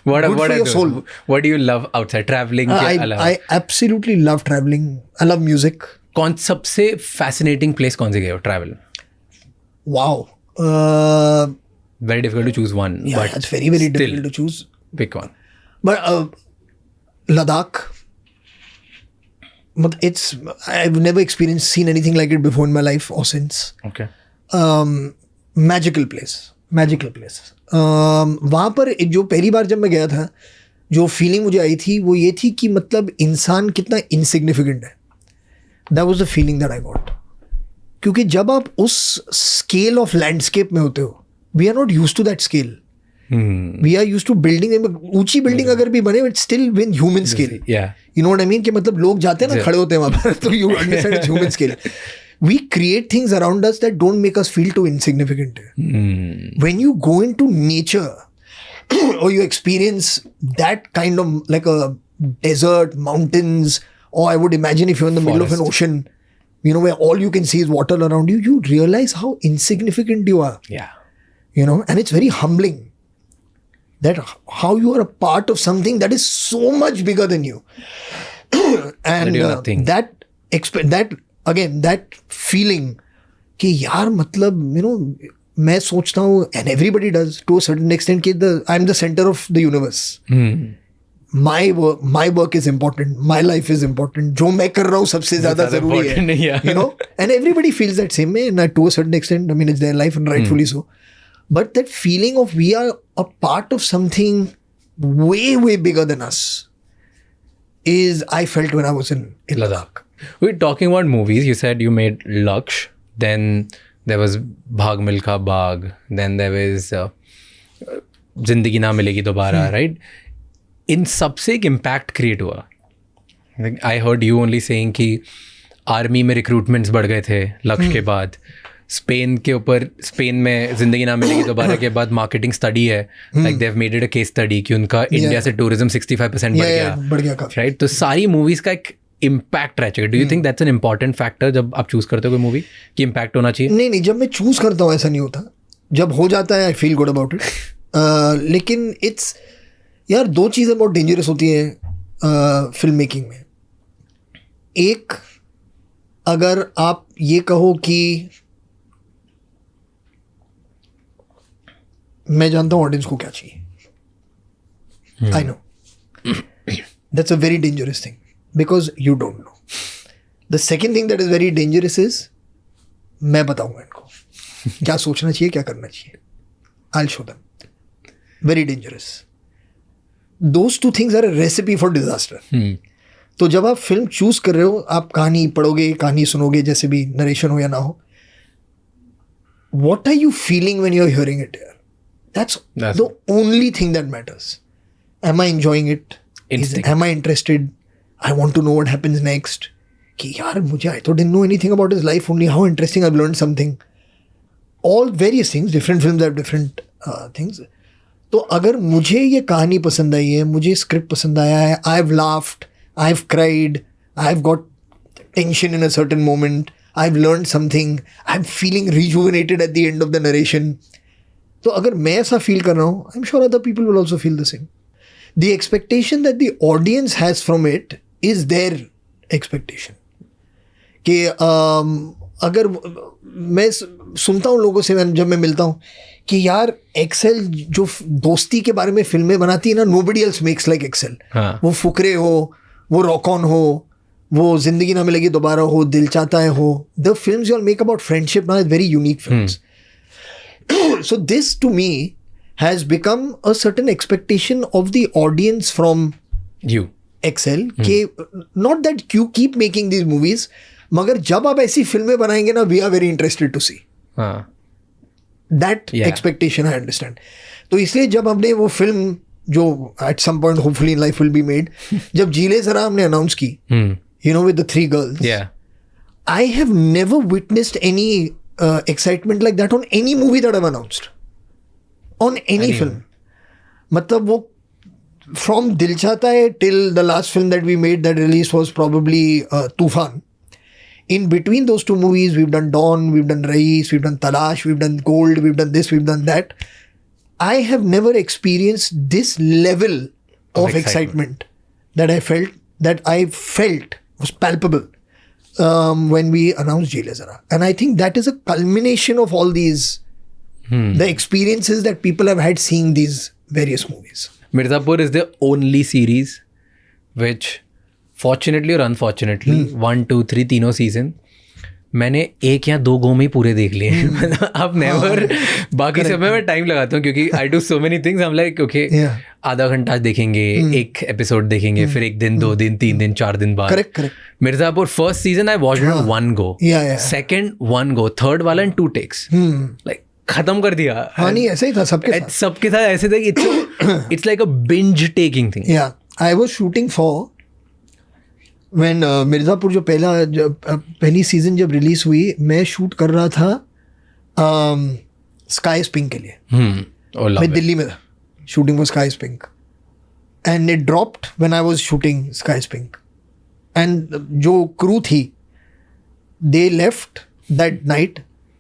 What good are for your those? soul. What do you love outside traveling के अलावा? I absolutely love traveling. I love music. कौन सबसे fascinating place कौन से गए हो travel? Wow. Very difficult to choose one. Yeah, but it's very still, difficult to choose. Pick one. But Ladakh. But I've never seen anything like it before in my life or since. Okay. Magical place. वहाँ पर जो पहली बार जब मैं गया था, जो feeling मुझे आई थी वो ये थी कि मतलब इंसान कितना इनसिग्निफिकेंट है. That was the feeling that I got. क्योंकि जब आप उस स्केल ऑफ लैंडस्केप में होते हो, we are not used to that scale. We are used to building. ऊंची बिल्डिंग अगर भी बने, it's still within human scale. Yeah. You know what I mean? कि मतलब लोग जाते हैं ना, खड़े होते हैं वहाँ पर, तो you understand it's human scale. We create things around us that don't make us feel too insignificant. When you go into nature or you experience that kind of like a desert, mountains, or I would imagine if you're in the middle of an ocean, you know, where all you can see is water around you, you realize how insignificant you are. Yeah. You know, and it's very humbling that how you are a part of something that is so much bigger than you. And you're nothing. that again, that feeling कि यार मतलब, you know, मैं सोचता हूँ, and everybody does to a certain extent, कि I'm the center of the universe. My work is important. My life is important. जो मैं कर रहा हूँ सबसे ज़्यादा ज़रूरी है. Yeah. You know, and everybody feels that same way, and to a certain extent, I mean, it's their life, and rightfully so. But that feeling of we are a part of something way, way bigger than us is I felt when I was in Ladakh. We're talking about movies. You said you made Laksh. Then there was Bhag Milkha Bhag. Then there was Zindagi Na Milegi Dobara, right? इन सबसे एक impact create हुआ. I heard you only saying कि army में recruitments बढ़ गए थे लक्ष्य के बाद. स्पेन में जिंदगी ना मिलेगी दोबारा के बाद मार्केटिंग स्टडी है, like they have made it a case study कि उनका इंडिया से टूरिज्म 65% बढ़ गया, राइट? तो सारी मूवीज का एक इम्पैक्ट रह चुका. Do you think that's an important factor जब आप चूज करते हो कोई मूवी कि इम्पैक्ट होना चाहिए? नहीं, जब मैं चूज करता हूँ ऐसा नहीं होता. जब हो जाता है I feel good about it. लेकिन इट्स यार, दो चीज़ें बहुत डेंजरस होती हैं फिल्म मेकिंग में. एक, अगर आप ये कहो कि मैं जानता हूँ ऑडियंस को क्या चाहिए, I know, that's a very dangerous thing because you don't know. The second thing that is very dangerous is मैं बताऊंगा इनको क्या सोचना चाहिए, क्या करना चाहिए. I will show them. Very dangerous. Those two things are a recipe for disaster. तो जब आप फिल्म चूज कर रहे हो, आप कहानी पढ़ोगे, कहानी सुनोगे, जैसे भी नरेशन हो या ना हो, what are you feeling when you're hearing it here? That's the only thing that matters. Am I enjoying it? Am I interested? I want to know what happens next. कि यार मुझे, I thought didn't know anything about his life, only how interesting, I've learned something. All various things, different films have different things. तो अगर मुझे ये कहानी पसंद आई है, मुझे स्क्रिप्ट पसंद आया है, I have laughed, I have cried, I have got tension in a certain moment, I have learned something, I am feeling rejuvenated at the end of the narration. तो अगर मैं ऐसा फील कर रहा हूँ, I am sure other people will also feel the same. The expectation that the audience has from it is their expectation. कि अगर मैं सुनता हूँ लोगों से, जब मैं मिलता हूँ, कि यार एक्सेल जो दोस्ती के बारे में फिल्में बनाती है ना, nobody else makes like Excel. वो फुकरे हो, वो रॉक ऑन हो, वो जिंदगी ना मिलेगी दोबारा हो, दिल चाहता है हो, the films you all make about friendship ना, very unique films. So this to me has become a certain expectation of the audience from you Excel के not that you keep making these movies, मगर जब आप ऐसी फिल्में बनाएंगे ना, we are very interested to see. That expectation I understand. तो इसलिए जब हमने वो फिल्म जो at some point hopefully in life will be made, जब जीले जरा हमने अनाउंस की, you know, with the 3 girls, I have never witnessed any excitement like that on any movie that I've announced, on any film. मतलब वो from Dil Chahta Hai till the last film that we made that released was probably Tufan. In between those two movies, we've done Dawn, we've done Raees, we've done Talash, we've done Gold, we've done this, we've done that. I have never experienced this level of excitement that I felt was palpable when we announced Jail Hai Zara. And I think that is a culmination of all these, the experiences that people have had seeing these various movies. Mirzapur is the only series which, fortunately or unfortunately, 1, 2, 3 तीनों season मैंने 1 या 2 गो में ही पूरे देख लिए. अब never बाकी समय में टाइम लगाता हूँ क्योंकि I do so many things. हम लाइक ओके आधा घंटा देखेंगे, एक एपिसोड देखेंगे, फिर 1 दिन 2 दिन 3 दिन 4 दिन बाद. Mirzapur first season I watched in 1 go, second 1 go, third वाला इन 2 takes. लाइक खत्म कर दिया. हाँ नहीं ऐसा ही था सबके साथ ऐसे था. It's like a binge taking thing. या I was shooting for when Mirzapur जो पहली सीजन जब रिलीज हुई, मैं शूट कर रहा था स्काई पिंक के लिए. मैं दिल्ली में था, shooting for sky pink, and it dropped when I was shooting sky pink. And जो क्रू थी they left that night.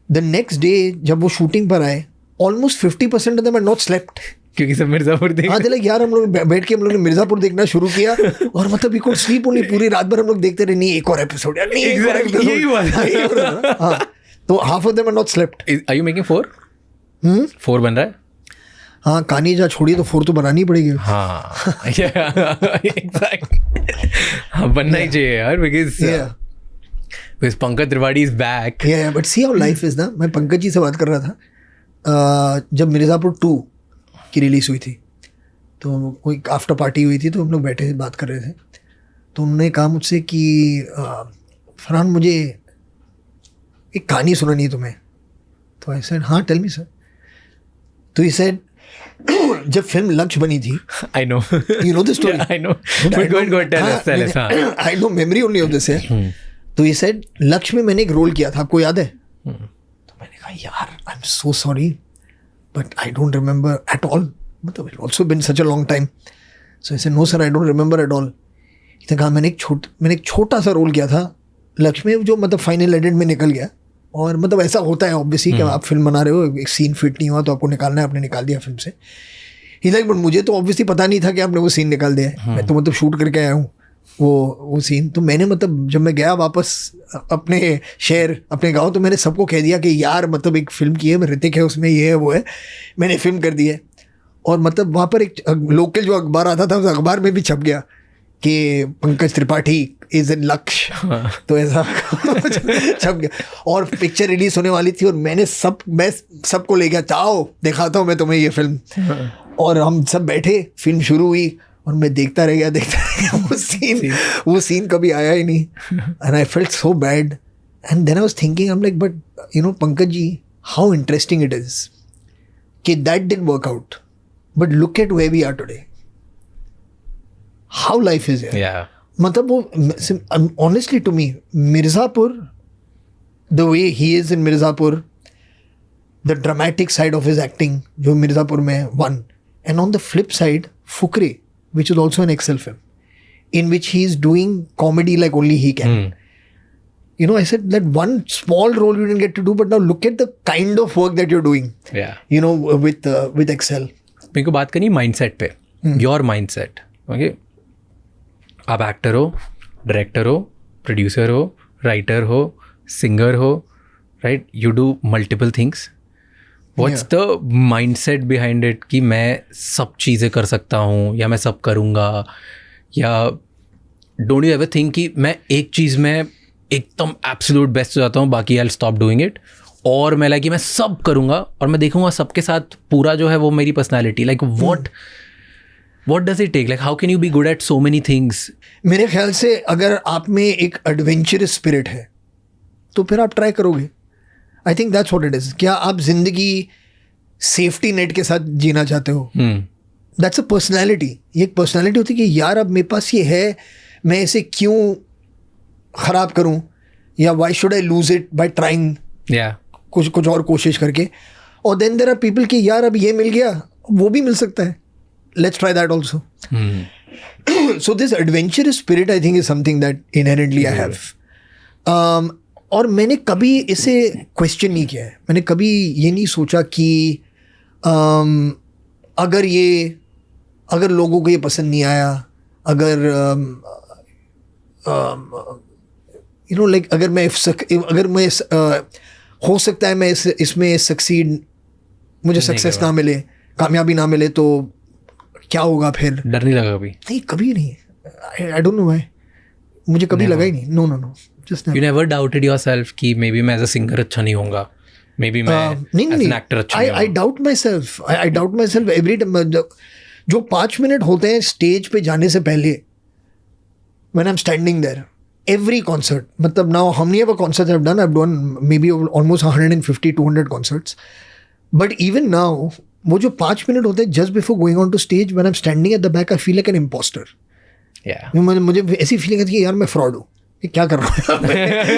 The next day जब वो शूटिंग पर आए, almost 50% of them had not slept क्योंकि सब मिर्जापुर देख. हाँ लाइक यार हम लोग बैठ के हम लोग ने मिर्जापुर देखना शुरू किया और मतलब वी कुड स्लीप ओनली. पूरी रात भर हम लोग देखते रहे, नहीं एक और एपिसोड यार, नहीं एक और एपिसोड. हाँ तो half of them are not slept. Are you making 4? 4 बन रहा है. हाँ कहानी जा छोड़िए तो 4 तो बनानी पड़ेगी. हाँ हाँ बनना ही चाहिए यार, because Pankaj Tripathi is back. But see how life is ना. मैं पंकज जी से बात कर रहा था जब मिर्ज़ापुर 2 की रिलीज हुई थी, तो कोई आफ्टर पार्टी हुई थी, तो हम लोग बैठे बात कर रहे थे. तो उन्होंने कहा मुझसे कि फरहान मुझे एक कहानी सुनानी है तुम्हें. तो आई सेड हाँ टेल मी सर. तो ही सेड जब फिल्म लक्ष्य बनी थी, I know you know the story. I know tell us. I know memory only of this है. तो ही सेड लक्ष्य में मैंने एक रोल किया था, आपको याद है? तो मैंने कहा यार I am so sorry but I don't remember at all. मतलब it also been such a long time. So ऐसे no sir I don't remember at all. इसने कहा मैंने एक छोटा सा रोल किया था लक्ष्मी, जो मतलब फाइनल एडिट में निकल गया. और मतलब ऐसा होता है ऑब्वियसली कि आप फिल्म बना रहे हो, एक सीन फिट नहीं हुआ तो आपको निकालना है, आपने निकाल दिया फिल्म से. ही लाइक बट मुझे तो ऑब्वियसली पता नहीं था कि आपने वो सीन निकाल दिया है. मैं तो मतलब शूट करके आया हूँ वो सीन. तो मैंने मतलब जब मैं गया वापस अपने शहर अपने गांव, तो मैंने सबको कह दिया कि यार मतलब एक फिल्म की है, ऋतिक है उसमें, ये है वो है, मैंने फिल्म कर दी है. और मतलब वहाँ पर एक लोकल जो अखबार आता था, उस अखबार में भी छप गया कि पंकज त्रिपाठी इज इन लक्ष्य. तो ऐसा छप गया. और पिक्चर रिलीज होने वाली थी और मैं सबको ले गया, चाहो दिखाता हूँ मैं तुम्हें ये फिल्म. और हम सब बैठे, फिल्म शुरू हुई और मैं देखता रह गया वो सीन कभी आया ही नहीं. And I felt so bad. And then I was thinking, I am like but you know Pankaj ji, how interesting it is कि that didn't work out, but look at where we are today, how life is. मतलब वो honestly to me Mirzapur, the way he is in Mirzapur, the dramatic side of his acting जो मिर्ज़ापुर में one, and on the flip side Fukrey, which is also an Excel film, in which he is doing comedy like only he can. You know, I said that one small role you didn't get to do, but now look at the kind of work that you're doing. Yeah. You know, with Excel. मेरे को बात करनी mindset पे. Your mindset. Okay, आप actor हो, director हो, producer हो, writer हो, सिंगर हो, right? You do multiple things. What's the mindset behind it कि मैं सब चीज़ें कर सकता हूँ या मैं सब करूँगा, या डोंट यू एवर थिंक कि मैं एक चीज़ में एकदम एब्सोल्यूट बेस्ट हो जाता हूँ, बाकी I will stop doing it, और मैं लाइक कि मैं सब करूँगा और मैं देखूँगा सबके साथ पूरा जो है वो मेरी personality, like what does it take? Like how can you be good at so many things? मेरे ख्याल से अगर आप में एक एडवेंचरस स्पिरिट है तो फिर आप ट्राई करोगे. I think that's what it is. क्या आप जिंदगी सेफ्टी नेट के साथ जीना चाहते हो? That's a personality. ये एक पर्सनैलिटी होती है कि यार अब मेरे पास ये है, मैं इसे क्यों ख़राब करूं, या why should I lose it by trying कुछ और कोशिश करके. और देन देयर आर पीपल कि यार अब ये मिल गया वो भी मिल सकता है, let's try that also. Hmm. So this adventurous spirit, I think, is something that inherently I have. और मैंने कभी इसे क्वेश्चन नहीं किया है. मैंने कभी ये नहीं सोचा कि अगर लोगों को ये पसंद नहीं आया, अगर अगर मैं हो सकता है मैं इसमें सक्सीड, मुझे सक्सेस ना मिले, कामयाबी ना मिले, तो क्या होगा फिर? डर नहीं लगा कभी? नहीं, कभी नहीं. I don't know why. मुझे कभी लगा ही नहीं. Know just you never doubted yourself कि मे बी मैं एज अ सिंगर अच्छा नहीं होऊंगा, मे बी मैं एज एन एक्टर अच्छा नहीं होऊंगा? I doubt my self every time. जो 5 मिनट होते हैं स्टेज पे जाने से पहले, when I'm standing there, every concert, मतलब now how many of concerts I've done maybe almost 150-200 concerts, but even now वो जो 5 मिनट होते हैं just before going on to stage, when I'm standing at the back, I feel like an imposter. Yeah. मुझे ऐसी feeling आती है कि यार मैं फ्रॉड हूँ, ये क्या कर रहा हूँ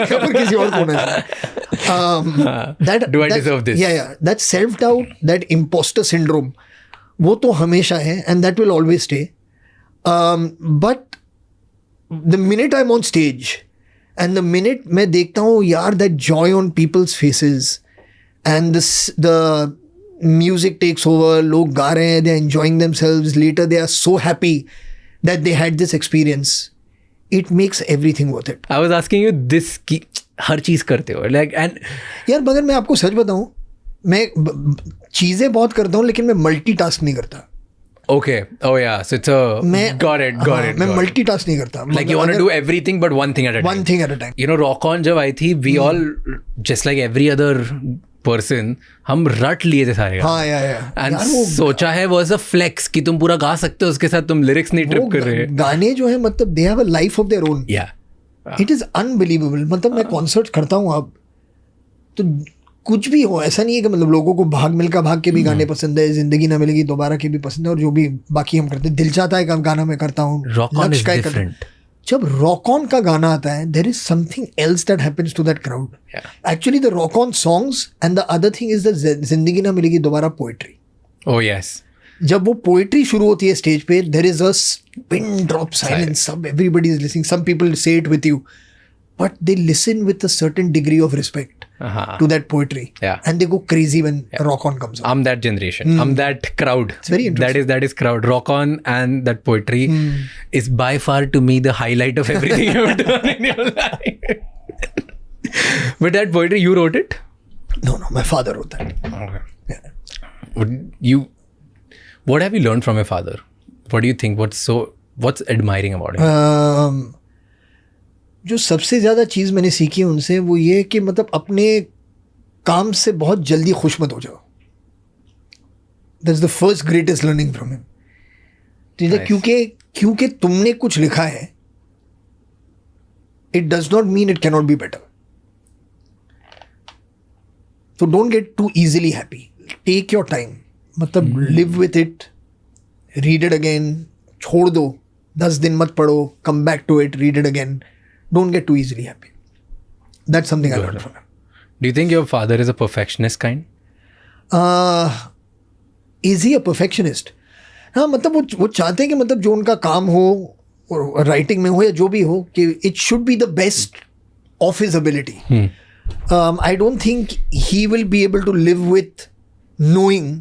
क्या पर किसी और को होना चाहिए. Do I deserve this? Yeah, that self doubt, that imposter syndrome, वो तो हमेशा है, and that will always stay. But the minute I'm on stage and the minute मैं देखता हूँ यार that joy on people's faces and the music takes over, लोग गा रहे हैं, they're enjoying themselves, later they are so happy that they had this experience, it makes everything worth it. I was asking you this कि हर चीज़ करते हो like and यार मगर मैं आपको सच बताऊँ, मैं चीज़ें बहुत करता हूँ लेकिन मैं मल्टीटास्क नहीं करता. Okay. Oh yeah. So it's a got it. मैं मल्टीटास्क नहीं करता. Like you want to do everything but one thing at a time. One thing at a time. You know, Rock On जब आई थी, we all just like every other person, हम रट लिए थे सारे. हाँ यार. And सोचा है was a flex कि तुम पूरा गा सकते हो, उसके साथ तुम lyrics नहीं ट्रिप कर रहे. गाने जो है मतलब they have a life of their own. Yeah. It is unbelievable. मतलब मैं कॉन्सर्ट करता हूँ अब तो कुछ भी हो, ऐसा नहीं है कि मतलब लोगों को भाग मिल्खा भाग के भी गाने पसंद है, जिंदगी ना मिलेगी दोबारा के भी पसंद है, और जो भी बाकी हम करते हैं, दिल चाहता है गाना मैं करता हूँ. Rock On is different. जब रॉक ऑन का गाना आता है, there is something else that happens to that crowd. Actually the Rock On songs and the other thing is the Zindagi Na मिलेगी दोबारा पोएट्री. Oh yes. जब वो पोएट्री शुरू होती है स्टेज पे, there is a pin drop silence. सब everybody is listening, some people say it with you, but they listen with a certain degree of respect to that poetry. Yeah. And they go crazy when Rock On comes out. I'm that generation. I'm that crowd. It's very interesting. That is crowd. Rock On and that poetry is by far to me the highlight of everything you've ever done in your life. But that poetry, you wrote it? No, my father wrote that. Okay. Yeah. What have you learned from your father? What do you think? What's admiring about him? जो सबसे ज़्यादा चीज़ मैंने सीखी है उनसे वो ये कि मतलब अपने काम से बहुत जल्दी खुश मत हो जाओ. That's the first greatest learning from him. क्योंकि तुमने कुछ लिखा है, it does not mean it can not be better. तो don't get too easily happy. Take your time. मतलब live with it, read it again, छोड़ दो, 10 दिन मत पढ़ो, come back to it, read it again. Don't get too easily happy. That's something I learned from him. Do you think your father is a perfectionist kind? Is he a perfectionist? हाँ, मतलब वो चाहते हैं कि मतलब जो उनका काम हो, राइटिंग में हो या जो भी हो, कि it should be the best of his ability. I don't think he will be able to live with knowing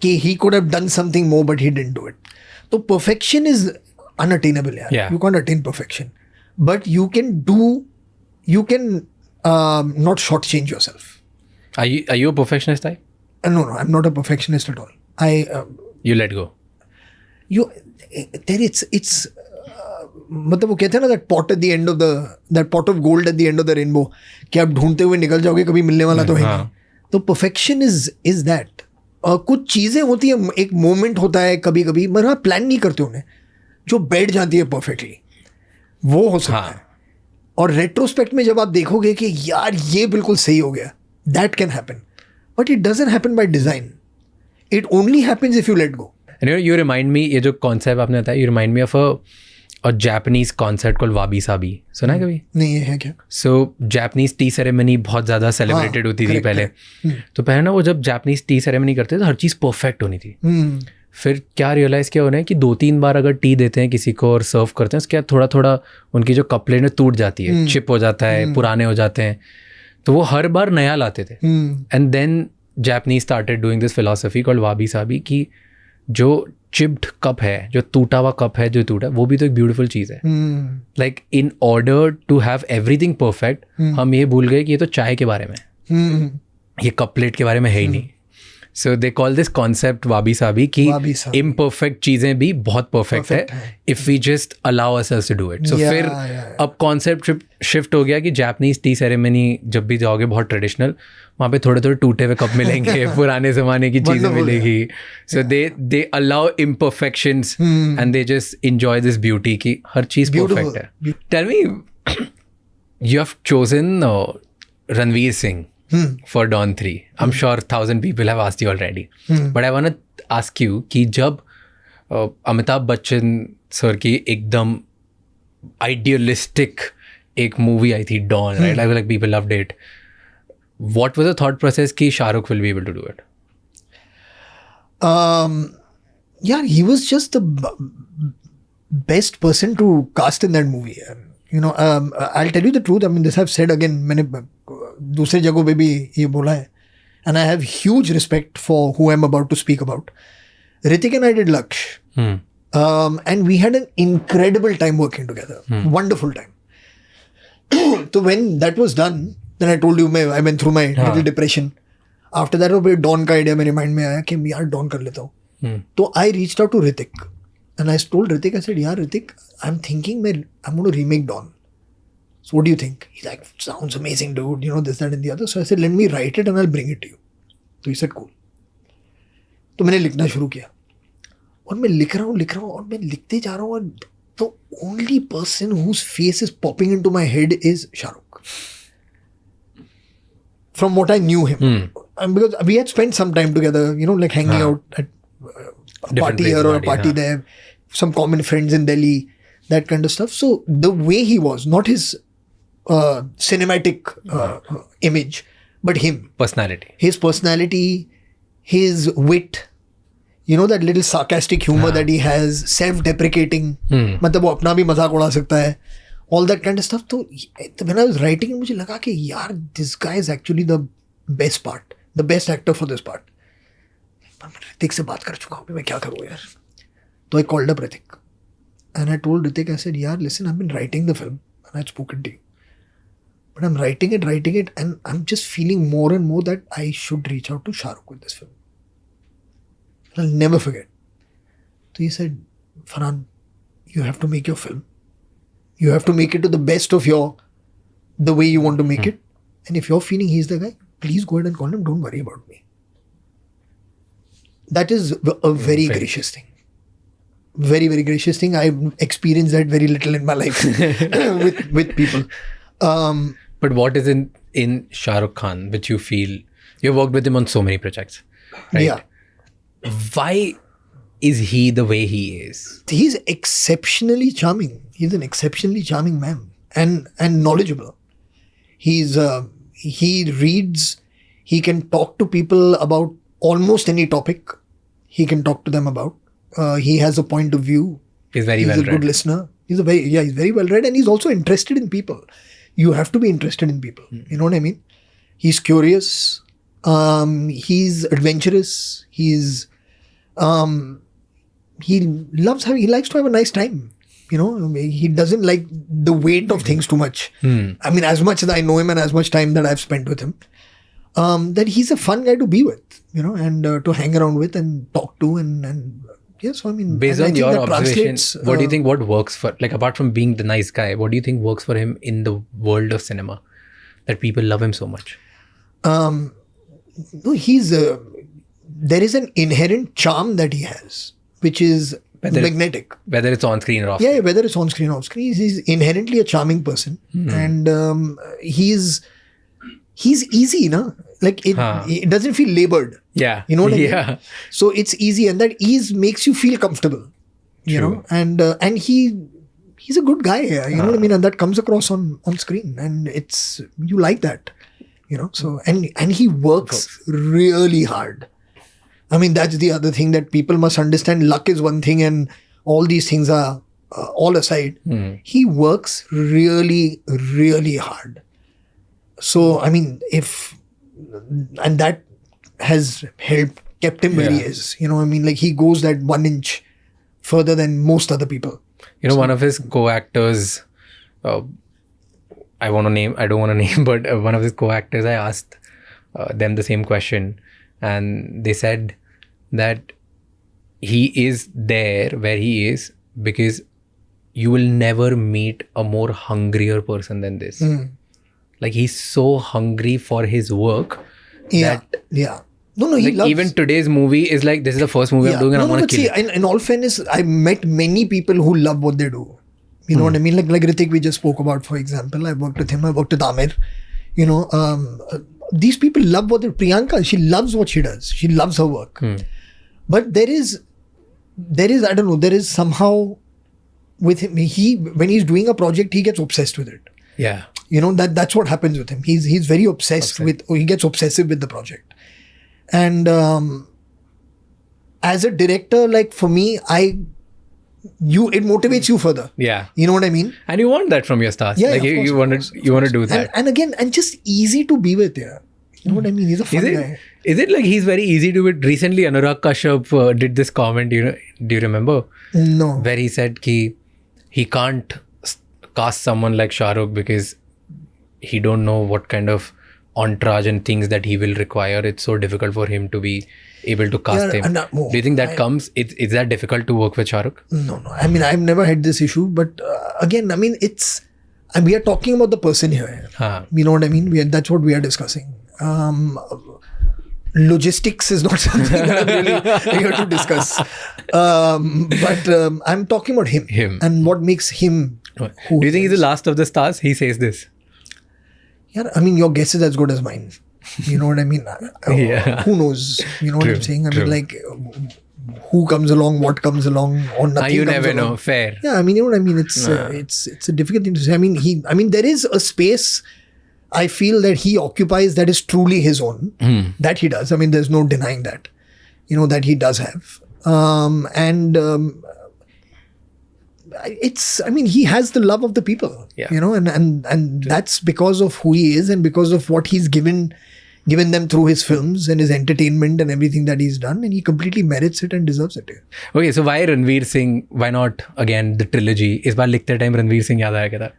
कि he could have done something more but he didn't do it. So perfection is unattainable. Yeah. You can't attain perfection. But you can not shortchange yourself. Are you a perfectionist type? No, I'm not a perfectionist at all. You let go. It's मतलब वो कहते हैं ना that pot of gold at the end of the rainbow, कि आप ढूंढते हुए निकल जाओगे, कभी मिलने वाला तो है नहीं. तो perfection is that. कुछ चीज़ें होती हैं, एक मोमेंट होता है कभी कभी, मगर आप प्लान नहीं करते उन्हें, जो बैठ जाती है परफेक्टली, वो हो सकता है. और रेट्रोस्पेक्ट में जब आप देखोगे कि यार ये बिल्कुल सही हो गया, that can happen, but it doesn't happen by design. It only happens if you let go. You remind me, ये जो कॉन्सेप्ट आपने बताया, you remind me of a Japanese concept called wabi sabi. सुना है कभी? नहीं, ये है क्या? So Japanese tea ceremony बहुत ज़्यादा सेलिब्रेटेड होती थी पहले. तो पहले ना वो जब Japanese tea ceremony करते थे तो हर चीज़ परफेक्ट होनी थी. फिर क्या रियलाइज़ किया उन्हें कि 2-3 बार अगर टी देते हैं किसी को और सर्व करते हैं उसके बाद थोड़ा थोड़ा उनकी जो कपलेट में टूट जाती है, चिप हो जाता है, पुराने हो जाते हैं, तो वो हर बार नया लाते थे. And then Japanese started doing this philosophy called wabi sabi कि जो चिप्ड कप है, जो टूटा हुआ कप है, जो टूटा, वो भी तो एक ब्यूटीफुल चीज़ है. Like in order to have everything perfect, हम ये भूल गए कि ये तो चाय के बारे में है, ये कप प्लेट के बारे में है ही नहीं. So they call this concept wabi sabi कि इम्परफेक्ट चीज़ें भी बहुत परफेक्ट है if we just allow ourselves to do it. So फिर अब कॉन्सेप्ट शिफ्ट हो गया कि जापानीज टी सेरेमनी जब भी जाओगे बहुत ट्रेडिशनल, वहाँ पे थोड़े थोड़े टूटे हुए कप मिलेंगे, पुराने ज़माने की चीज़ें मिलेगी. So they allow imperfections and they just enjoy this beauty कि हर चीज़ परफेक्ट है. Tell me, you have chosen Ranveer Singh for Dawn 3. I'm sure 1,000 people have asked you already. But I want to ask you कि जब Amitabh Bachchan sir की एकदम idealistic एक movie आई थी Dawn, right? Like people loved it. What was the thought process कि Shahrukh will be able to do it? Yeah, he was just the best person to cast in that movie. You know, I'll tell you the truth. I mean, this I've said again. मैंने दूसरे जगहों पे भी ये बोला है. And I have huge respect for who I'm about to speak about. Hrithik and I did Laksh. And we had an incredible time working together. Wonderful time. So when that was done, then I told you I went through my little depression. After that, वो Dawn का idea मेरे mind में आया कि मैं यार Dawn कर लेता हूँ. तो I reached out to Hrithik. And I told Hrithik, I said, yeah, Hrithik, I'm thinking I'm going to remake Dawn. So what do you think? He's like, sounds amazing, dude. You know, this, that and the other. So I said, let me write it and I'll bring it to you. So he said, cool. तो मैंने लिखना शुरू किया. और मैं लिख रहा हूँ और मैं लिखते जा रहा हूँ और the only person whose face is popping into my head is Shahrukh. From what I knew him. And because we had spent some time together, you know, like hanging out at a party here or a party there, some common friends in Delhi, that kind of stuff. So the way he was, not his cinematic image, but him. Personality. His personality, his wit, you know, that little sarcastic humor that he has, self-deprecating, मतलब वो अपना भी मजाक उड़ा सकता है, all that kind of stuff. So when I was writing it, मुझे लगा कि यार, this guy is actually the best part, the best actor for this part. पर मैं ऋतिक से बात कर चुका हूँ, मैं क्या करूँ यार. So I called up Hrithik and I told Hrithik, I said, yaar, listen, I've been writing the film and I'd spoken to you. But I'm writing it and I'm just feeling more and more that I should reach out to Shahrukh with this film. And I'll never forget. So he said, Farhan, you have to make your film. You have to make it to the best of the way you want to make it. And if you're feeling he's the guy, please go ahead and call him. Don't worry about me. That is a very gracious thing. Very, very gracious thing. I've experienced that very little in my life with people. But what is in Shah Rukh Khan which you feel, you've worked with him on so many projects, right? Yeah. Why is he the way he is? He's exceptionally charming. He's an exceptionally charming man and knowledgeable. He reads, he can talk to people about almost any topic he can talk to them about. He has a point of view. He's very well read. He's a good listener. He's very well read, and he's also interested in people. You have to be interested in people. You know what I mean? He's curious. He's adventurous. He likes to have a nice time. You know, he doesn't like the weight of things too much. I mean, as much as I know him and as much time that I've spent with him, that he's a fun guy to be with, you know, and to hang around with and talk to and yes, I mean, based on your observations, what do you think? What works for, like, apart from being the nice guy, what do you think works for him in the world of cinema that people love him so much? No, there is an inherent charm that he has, which is magnetic. Whether it's on screen or off. Yeah, whether it's on screen or off screen, he's inherently a charming person, and he's easy, no? Like it doesn't feel labored. Yeah. You know what I mean? So it's easy, and that ease makes you feel comfortable. You know, and he's a good guy. You know what I mean? And that comes across on screen, and you like that. You know, so and he works really hard. I mean, that's the other thing that people must understand. Luck is one thing and all these things are all aside. He works really, really hard. So, I mean, and that has kept him where he is. You know, I mean, like he goes that 1 inch further than most other people. You know, one of his co-actors, I don't want to name, but one of his co-actors, I asked them the same question, and they said that he is there where he is because you will never meet a more hungrier person than this. Like, he's so hungry for his work that No, he like loves... even today's movie is like, this is the first movie I'm doing and I want to kill it. In all fairness, I met many people who love what they do. You know what I mean? Like Hrithik we just spoke about, for example. I worked with him. I worked with Amir. You know, these people love what they do. Priyanka, she loves what she does. She loves her work. But there is, I don't know, there is somehow with him, when he's doing a project, he gets obsessed with it. Yeah. You know, that's what happens with him. He's very obsessed with, or he gets obsessive with the project. And as a director, like for me, it motivates you further. Yeah. You know what I mean? And you want that from your stars. Yeah, like you want to do that. And again, and just easy to be with. Yeah. You know what I mean? He's a fun guy. Is it like he's very easy to be? Recently, Anurag Kashyap did this comment. Do you remember? No. Where he said he can't cast someone like Shah Rukh because he don't know what kind of entourage and things that he will require. It's so difficult for him to be able to cast him. Do you think that is that difficult to work with Shah Rukh? No. I mean, I've never had this issue, but again, I mean, we are talking about the person here. You know what I mean? That's what we are discussing. Logistics is not something that I'm really here to discuss. But I'm talking about him. And what makes him. Do you think he's the last of the stars? He says this. Yeah, I mean, your guess is as good as mine. You know what I mean? Who knows? You know what I'm saying? I mean, like, who comes along, what comes along, or nothing. You comes never along. know. Fair. Yeah, I mean, you know what I mean? It's a difficult thing to say. I mean, there is a space I feel that he occupies that is truly his own. That he does. I mean, there's no denying that. You know, that he does have. He has the love of the people, you know, and that's because of who he is and because of what he's given them through his films and his entertainment and everything that he's done, and he completely merits it and deserves it. Okay, so why Ranveer Singh? Why not again the trilogy? Is baar likhte time Ranveer Singh yaad aaya kya tha?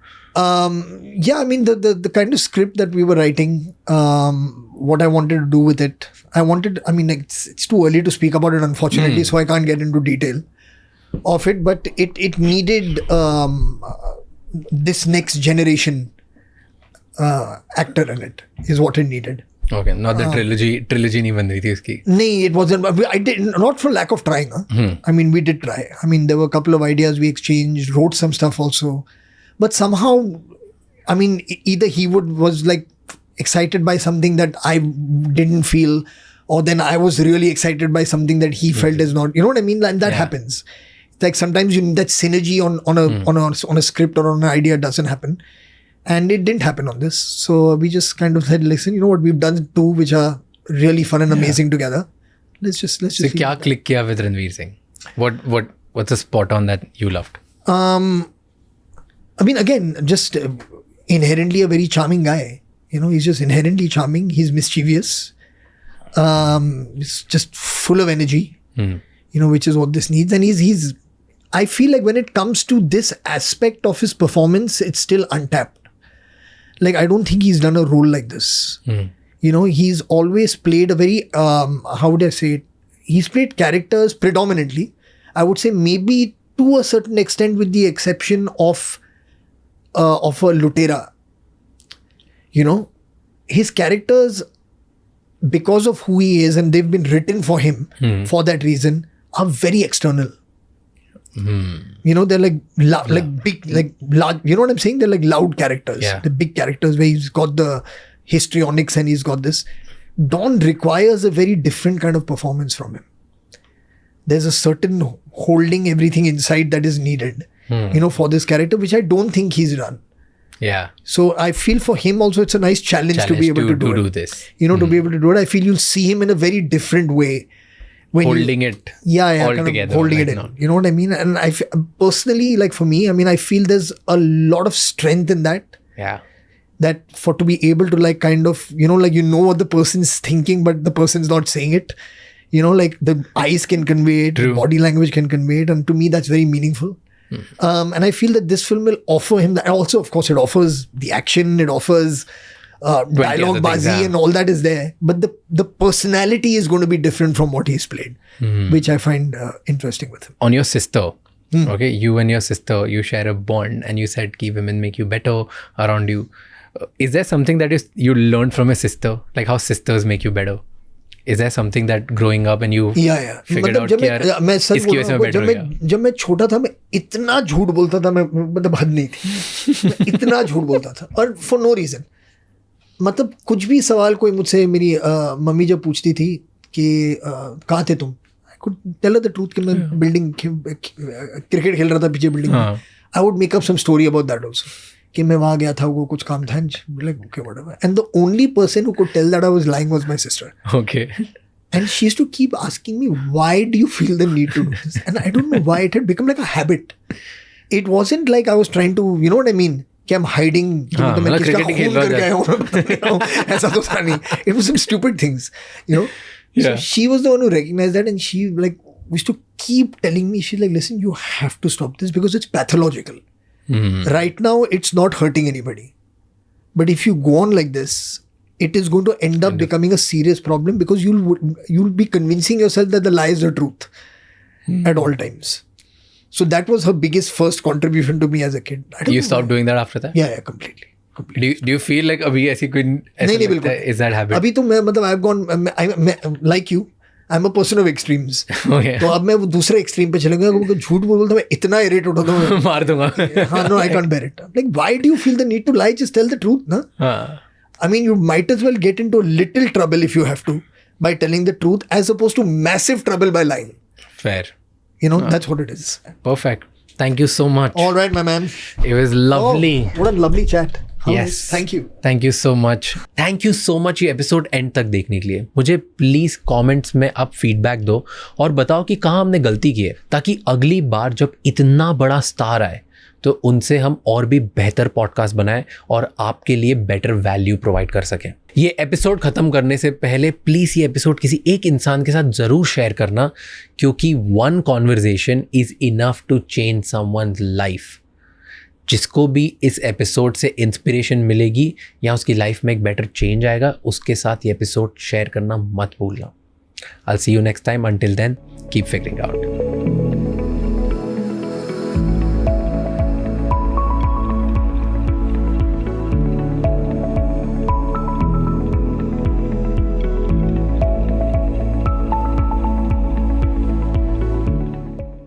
Yeah, I mean the kind of script that we were writing, what I wanted to do with it, it's too early to speak about it, unfortunately, so I can't get into detail of it, but it needed this next generation actor in it is what it needed. Okay, not the trilogy nahi ban rahi thi uski. No, it wasn't. I did not for lack of trying. I mean, we did try. I mean, there were a couple of ideas we exchanged, wrote some stuff also, but somehow, I mean, either he was like excited by something that I didn't feel, or then I was really excited by something that he felt is not. You know what I mean? And that happens. Like sometimes you need that synergy on a script or on an idea doesn't happen, and it didn't happen on this. So we just kind of said, listen, you know what, we've done two which are really fun and amazing together. Let's just. So kya click kiya with Ranveer Singh? What's the spot on that you loved? I mean, again, just inherently a very charming guy. You know, he's just inherently charming. He's mischievous. He's just full of energy. You know, which is what this needs, and he's. I feel like when it comes to this aspect of his performance, it's still untapped. Like, I don't think he's done a role like this. You know, he's always played a very, how would I say it? He's played characters predominantly. I would say maybe to a certain extent with the exception of a Lutera. You know, his characters, because of who he is, and they've been written for him for that reason, are very external. You know, they're like big, like large. You know what I'm saying? They're like loud characters. Yeah. The big characters where he's got the histrionics and he's got this. Dawn requires a very different kind of performance from him. There's a certain holding everything inside that is needed, you know, for this character, which I don't think he's done. Yeah. So I feel for him also it's a nice challenge to be able to do this. You know, to be able to do it. I feel you'll see him in a very different way when holding it yeah, all kind of together, holding like it in. now. You know what I mean? And personally, like for me, I mean, I feel there's a lot of strength in that. Yeah. That for to be able to like kind of, you know, like you know what the person's thinking, but the person's not saying it. You know, like the eyes can convey it, the body language can convey it, and to me that's very meaningful. And I feel that this film will offer him that. And also, of course, it offers the action, it offers dialogue, bazi, and all that is there. But the personality is going to be different from what he's played, which I find interesting with him. On your sister, okay, you and your sister, you share a bond, and you said ki women make you better around you. Is there something that you learned from a sister, like how sisters make you better? Is there something that growing up and you figured out कि यार मैं सच इसकी वजह से मैं better हो गया? जब मैं छोटा था, मैं इतना झूठ बोलता था, मैं मतलब हद नहीं थी, मैं इतना झूठ बोलता था, और फॉर नो रीजन. मतलब कुछ भी सवाल कोई मुझसे, मेरी मम्मी जब पूछती थी कि कहाँ थे तुम, I could tell the truth कि मैं बिल्डिंग क्रिकेट खेल रहा था पीछे बिल्डिंग में. I would make up some story about that also, कि मैं वहाँ गया था, वो कुछ काम था, like okay whatever. And the only person who could tell that I was lying was my sister. Okay. And she used to keep asking me, why do you feel the need to do this? And I don't know why it had become like a habit. It wasn't like I was trying to, you know what I mean, कि I'm hiding, कि मैं किसका खून करके आया हूँ, ऐसा तो था नहीं. It was some stupid things, you know. So she was the one who recognized that, and she like used to keep telling me, she's like, listen, you have to stop this because it's pathological. Right now, it's not hurting anybody. But if you go on like this, it is going to end up becoming a serious problem, because you'll be convincing yourself that the lie is the truth at all times. So that was her biggest first contribution to me as a kid. You stopped doing that after that? Yeah, completely. Do you feel like अभी ऐसी कोई नहीं बिल्कुल. is that habit? अभी तो मैं मतलब I've gone like you. I'm a person of extremes. Okay. तो अब मैं वो दूसरे एक्सट्रीम पे चले गया. झूठ बोलता मैं इतना इरिटेट होता हूँ, मार दूंगा. हाँ, no, I can't bear it. Like, why do you feel the need to lie? Just tell the truth, na? I mean, you might as well get into a little trouble if you have to by telling the truth, as opposed to massive trouble by lying. Fair. You know, that's what it is. Perfect. Thank you so much. All right, my man. It was lovely. Oh, what a lovely chat. Yes. Thank you. Thank you so much. Thank you so much ये episode and तक देखने के लिए. मुझे please comments में आप feedback दो और बताओ कि कहाँ हमने गलती की है, ताकि अगली बार जब इतना बड़ा स्टार आए तो उनसे हम और भी बेहतर पॉडकास्ट बनाएं और आपके लिए बेटर वैल्यू प्रोवाइड कर सकें. ये एपिसोड ख़त्म करने से पहले प्लीज़ ये एपिसोड किसी एक इंसान के साथ ज़रूर शेयर करना, क्योंकि one conversation is enough to change someone's life. जिसको भी इस एपिसोड से इंस्पिरेशन मिलेगी या उसकी लाइफ में एक बेटर चेंज आएगा, उसके साथ ये एपिसोड शेयर करना मत भूलना. I'll see you next time. Until then, keep figuring out.